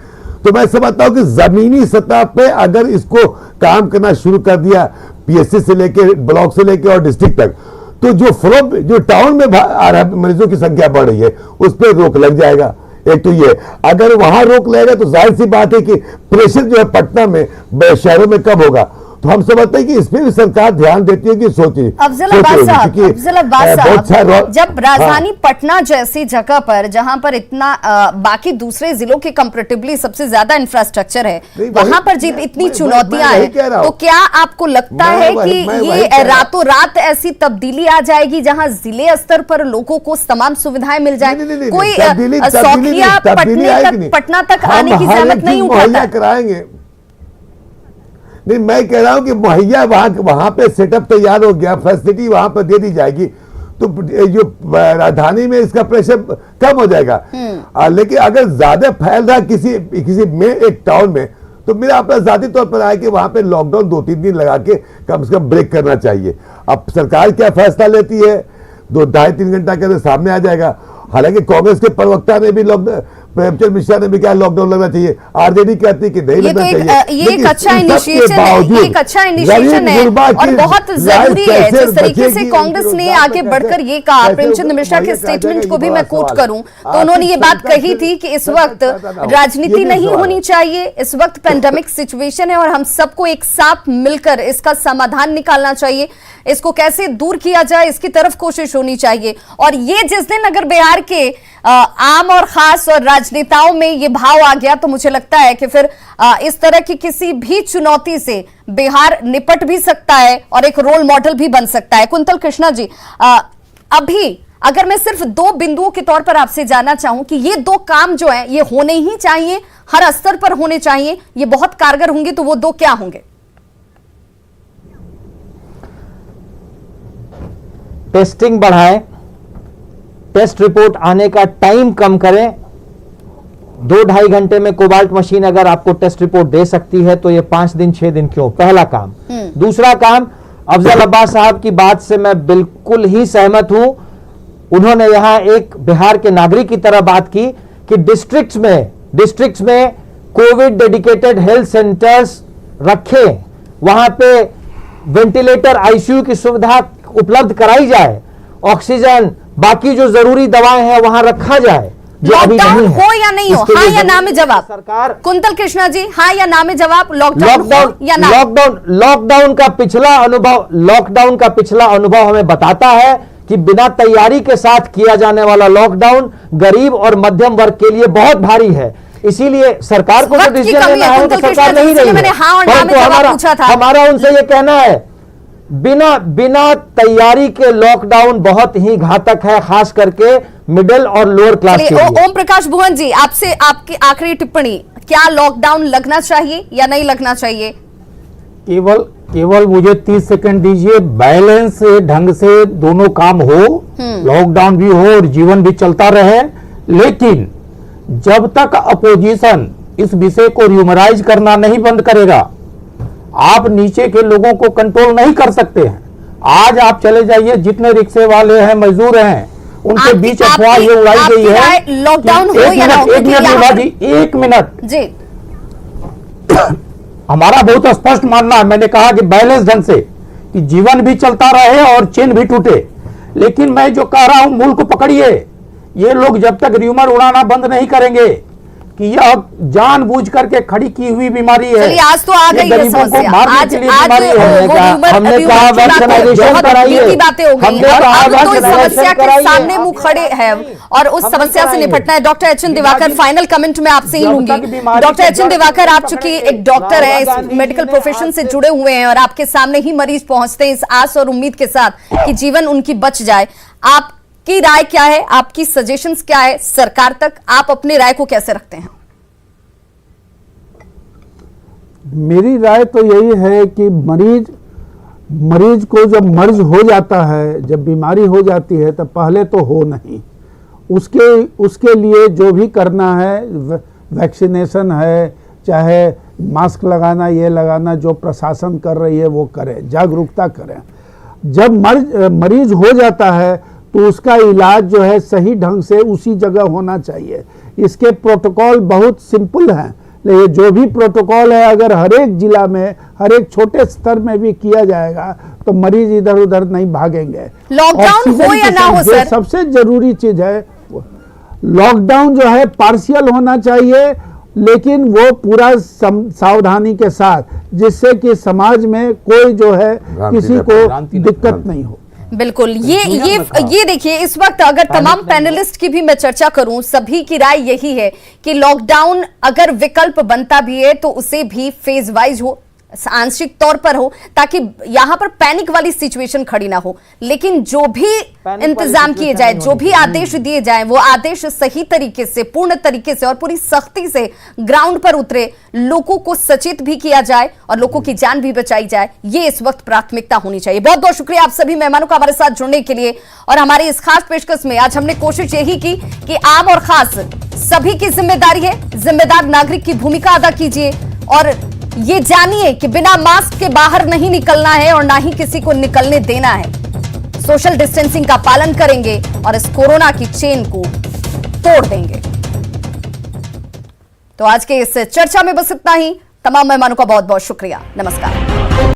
तो मैं समझता हूं कि जमीनी सतह पे अगर इसको काम करना शुरू कर दिया, पीएचसी से लेके ब्लॉक से लेके और डिस्ट्रिक्ट तक, तो जो टाउन में आ रहा मरीजों की संख्या बढ़ रही है, उस पर रोक लग जाएगा। एक तो ये, अगर वहां रोक लगेगा तो जाहिर सी बात है कि प्रेशर जो है पटना में शहरों में कम होगा। तो हम समझते हैं कि इसमें भी सरकार ध्यान देती है कि सोचिए। अफजल अब्बास साहब, जब राजधानी पटना जैसी जगह पर, जहां पर इतना बाकी दूसरे जिलों के कंपैरेटिवली सबसे ज्यादा इंफ्रास्ट्रक्चर है, वहां पर जब इतनी चुनौतियां हैं, तो क्या आपको लगता है कि ये रातों रात ऐसी तब्दीली आ जाएगी जहां जिले स्तर पर लोगों को तमाम सुविधाएं मिल जाए? कोई सौखिया पटना तक आने की जरूरत नहीं उठाता कराएंगे। नहीं, मैं कह रहा हूं कि मुहैया वहां पे सेटअप तैयार हो गया, फैसिलिटी वहां पर दे दी जाएगी, तो जो राजधानी में इसका प्रेशर कम हो जाएगा। लेकिन अगर ज्यादा फैल रहा किसी में एक टाउन में, तो मेरा अपना जाती तौर पर आया कि वहां पे लॉकडाउन 2-3 दिन लगा के कम से कम ब्रेक करना चाहिए। अब सरकार क्या फैसला लेती है, 2-2.5-3 घंटा के अंदर सामने आ जाएगा। हालांकि कांग्रेस के प्रवक्ता ने भी प्रेमचंद मिश्रा ने भी कहा लॉकडाउन लगना चाहिए, आरजेडी कहती कि नहीं लगना चाहिए। ये एक अच्छा इनिशिएशन है, एक अच्छा इनिशिएशन है और बहुत जरूरी है। जिस तरीके से कांग्रेस ने आगे बढ़कर ये कहा, प्रेमचंद मिश्रा के स्टेटमेंट को भी मैं कोट करूं तो उन्होंने ये बात कही थी कि इस वक्त राजनीति नहीं होनी चाहिए, इस वक्त पेंडेमिक सिचुएशन है और हम सबको एक साथ मिलकर इसका समाधान निकालना चाहिए, इसको कैसे दूर किया जाए इसकी तरफ कोशिश होनी चाहिए। और ये जिस दिन अगर बिहार के आम और खास और राजनेताओं में ये भाव आ गया, तो मुझे लगता है कि फिर इस तरह की किसी भी चुनौती से बिहार निपट भी सकता है और एक रोल मॉडल भी बन सकता है। कुंतल कृष्णा जी, अभी अगर मैं सिर्फ 2 बिंदुओं के तौर पर आपसे जानना चाहूं कि ये 2 काम जो है ये होने ही चाहिए, हर स्तर पर होने चाहिए, ये बहुत कारगर होंगे, तो वो 2 क्या होंगे? टेस्टिंग बढ़ाएं, टेस्ट रिपोर्ट आने का टाइम कम करें। 2-2.5 घंटे में कोबाल्ट मशीन अगर आपको टेस्ट रिपोर्ट दे सकती है तो ये 5 दिन 6 दिन क्यों? पहला काम। दूसरा काम, अफजल अब्बास साहब की बात से मैं बिल्कुल ही सहमत हूं। उन्होंने यहां एक बिहार के नागरिक की तरह बात की कि डिस्ट्रिक्ट्स में कोविड डेडिकेटेड हेल्थ सेंटर्स रखें, वहां पे वेंटिलेटर, आईसीयू की सुविधा उपलब्ध कराई जाए, ऑक्सीजन, बाकी जो जरूरी दवाएं हैं वहां रखा जाए। लॉकडाउन हो या नहीं हो, हाँ या ना में जवाब। सरकार कुंतल कृष्णा जी, हाँ या ना में जवाब। लॉकडाउन हो या ना? लॉकडाउन का पिछला अनुभव हमें बताता है कि बिना तैयारी के साथ किया जाने वाला लॉकडाउन गरीब और मध्यम वर्ग के लिए बहुत भारी है। इसीलिए सरकार को जो डिसीजन लेना है तो सरकार नहीं रही है। हमारा उनसे ये कहना है, बिना तैयारी के लॉकडाउन बहुत ही घातक है, खास करके मिडिल और लोअर क्लास के लिए। ओम प्रकाश भुवन जी, आपसे आपकी आखिरी टिप्पणी, क्या लॉकडाउन लगना चाहिए या नहीं लगना चाहिए? केवल मुझे 30 सेकंड दीजिए। बैलेंस ढंग से दोनों काम हो, लॉकडाउन भी हो और जीवन भी चलता रहे, लेकिन जब तक अपोजिशन इस विषय को ह्यूमराइज करना नहीं बंद करेगा, आप नीचे के लोगों को कंट्रोल नहीं कर सकते हैं। आज आप चले जाइए, जितने रिक्शे वाले हैं, मजदूर हैं, उनके बीच अफवाह ये उड़ाई गई है। लॉकडाउन हो या ना हो? एक मिनट जी, हमारा बहुत स्पष्ट मानना है, मैंने कहा कि बैलेंस ढंग से, कि जीवन भी चलता रहे और चेन भी टूटे। लेकिन मैं जो कह रहा हूं, मूल को पकड़िए। ये लोग जब तक र्यूमर उड़ाना बंद नहीं करेंगे कि यह जानबूझ करके खड़ी की हुई बीमारी है, आज तो आ गई है समस्या। आज हमने कहा वैक्सीनेशन कराइए, बातें हो गई हैं, अब तो इस समस्या के सामने मुंह खड़े हैं और उस समस्या से निपटना है। Doctor H N Diwakar, final comment में आपसे ही लूंगी। डॉक्टर एच एन दिवाकर, आप चूंकि एक डॉक्टर है, इस मेडिकल प्रोफेशन से जुड़े हुए हैं और आपके सामने ही मरीज पहुंचते हैं इस आस और उम्मीद के साथ कि जीवन उनकी बच जाए, आपकी राय क्या है? आपकी सजेशंस क्या है सरकार तक? आप अपनी राय को कैसे रखते हैं? मेरी राय तो यही है कि मरीज को जब मर्ज हो जाता है, जब बीमारी हो जाती है, तब पहले तो हो नहीं, उसके लिए जो भी करना है, वैक्सीनेशन है, चाहे मास्क लगाना, ये लगाना, जो प्रशासन कर रही है वो करे, जागरूकता करें। जब मरीज हो जाता है तो उसका इलाज जो है सही ढंग से उसी जगह होना चाहिए। इसके प्रोटोकॉल बहुत सिंपल हैं, लेकिन जो भी प्रोटोकॉल है अगर हर एक जिला में, हर एक छोटे स्तर में भी किया जाएगा तो मरीज इधर उधर नहीं भागेंगे। लॉकडाउन हो या ना हो सर, सबसे जरूरी चीज है, लॉकडाउन जो है पार्शियल होना चाहिए, लेकिन वो पूरा सावधानी के साथ, जिससे कि समाज में कोई जो है किसी को दिक्कत नहीं हो। बिल्कुल, ये देखिए, इस वक्त अगर तमाम पैनलिस्ट की भी मैं चर्चा करूं, सभी की राय यही है कि लॉकडाउन अगर विकल्प बनता भी है तो उसे भी फेज वाइज हो, आंशिक तौर पर हो, ताकि यहां पर पैनिक वाली सिचुएशन खड़ी ना हो। लेकिन जो भी इंतजाम किए जाए, जो भी आदेश दिए जाए, वो आदेश सही तरीके से, पूर्ण तरीके से और पूरी सख्ती से ग्राउंड पर उतरे, लोगों को सचेत भी किया जाए और लोगों की जान भी बचाई जाए। ये इस वक्त प्राथमिकता होनी चाहिए। बहुत बहुत शुक्रिया आप सभी मेहमानों का हमारे साथ जुड़ने के लिए। और हमारी इस खास पेशकश में आज हमने कोशिश यही की कि आम और खास सभी की जिम्मेदारी है, जिम्मेदार नागरिक की भूमिका अदा कीजिए और ये जानिए कि बिना मास्क के बाहर नहीं निकलना है और ना ही किसी को निकलने देना है। सोशल डिस्टेंसिंग का पालन करेंगे और इस कोरोना की चेन को तोड़ देंगे। तो आज के इस चर्चा में बस इतना ही। तमाम मेहमानों का बहुत बहुत शुक्रिया। नमस्कार।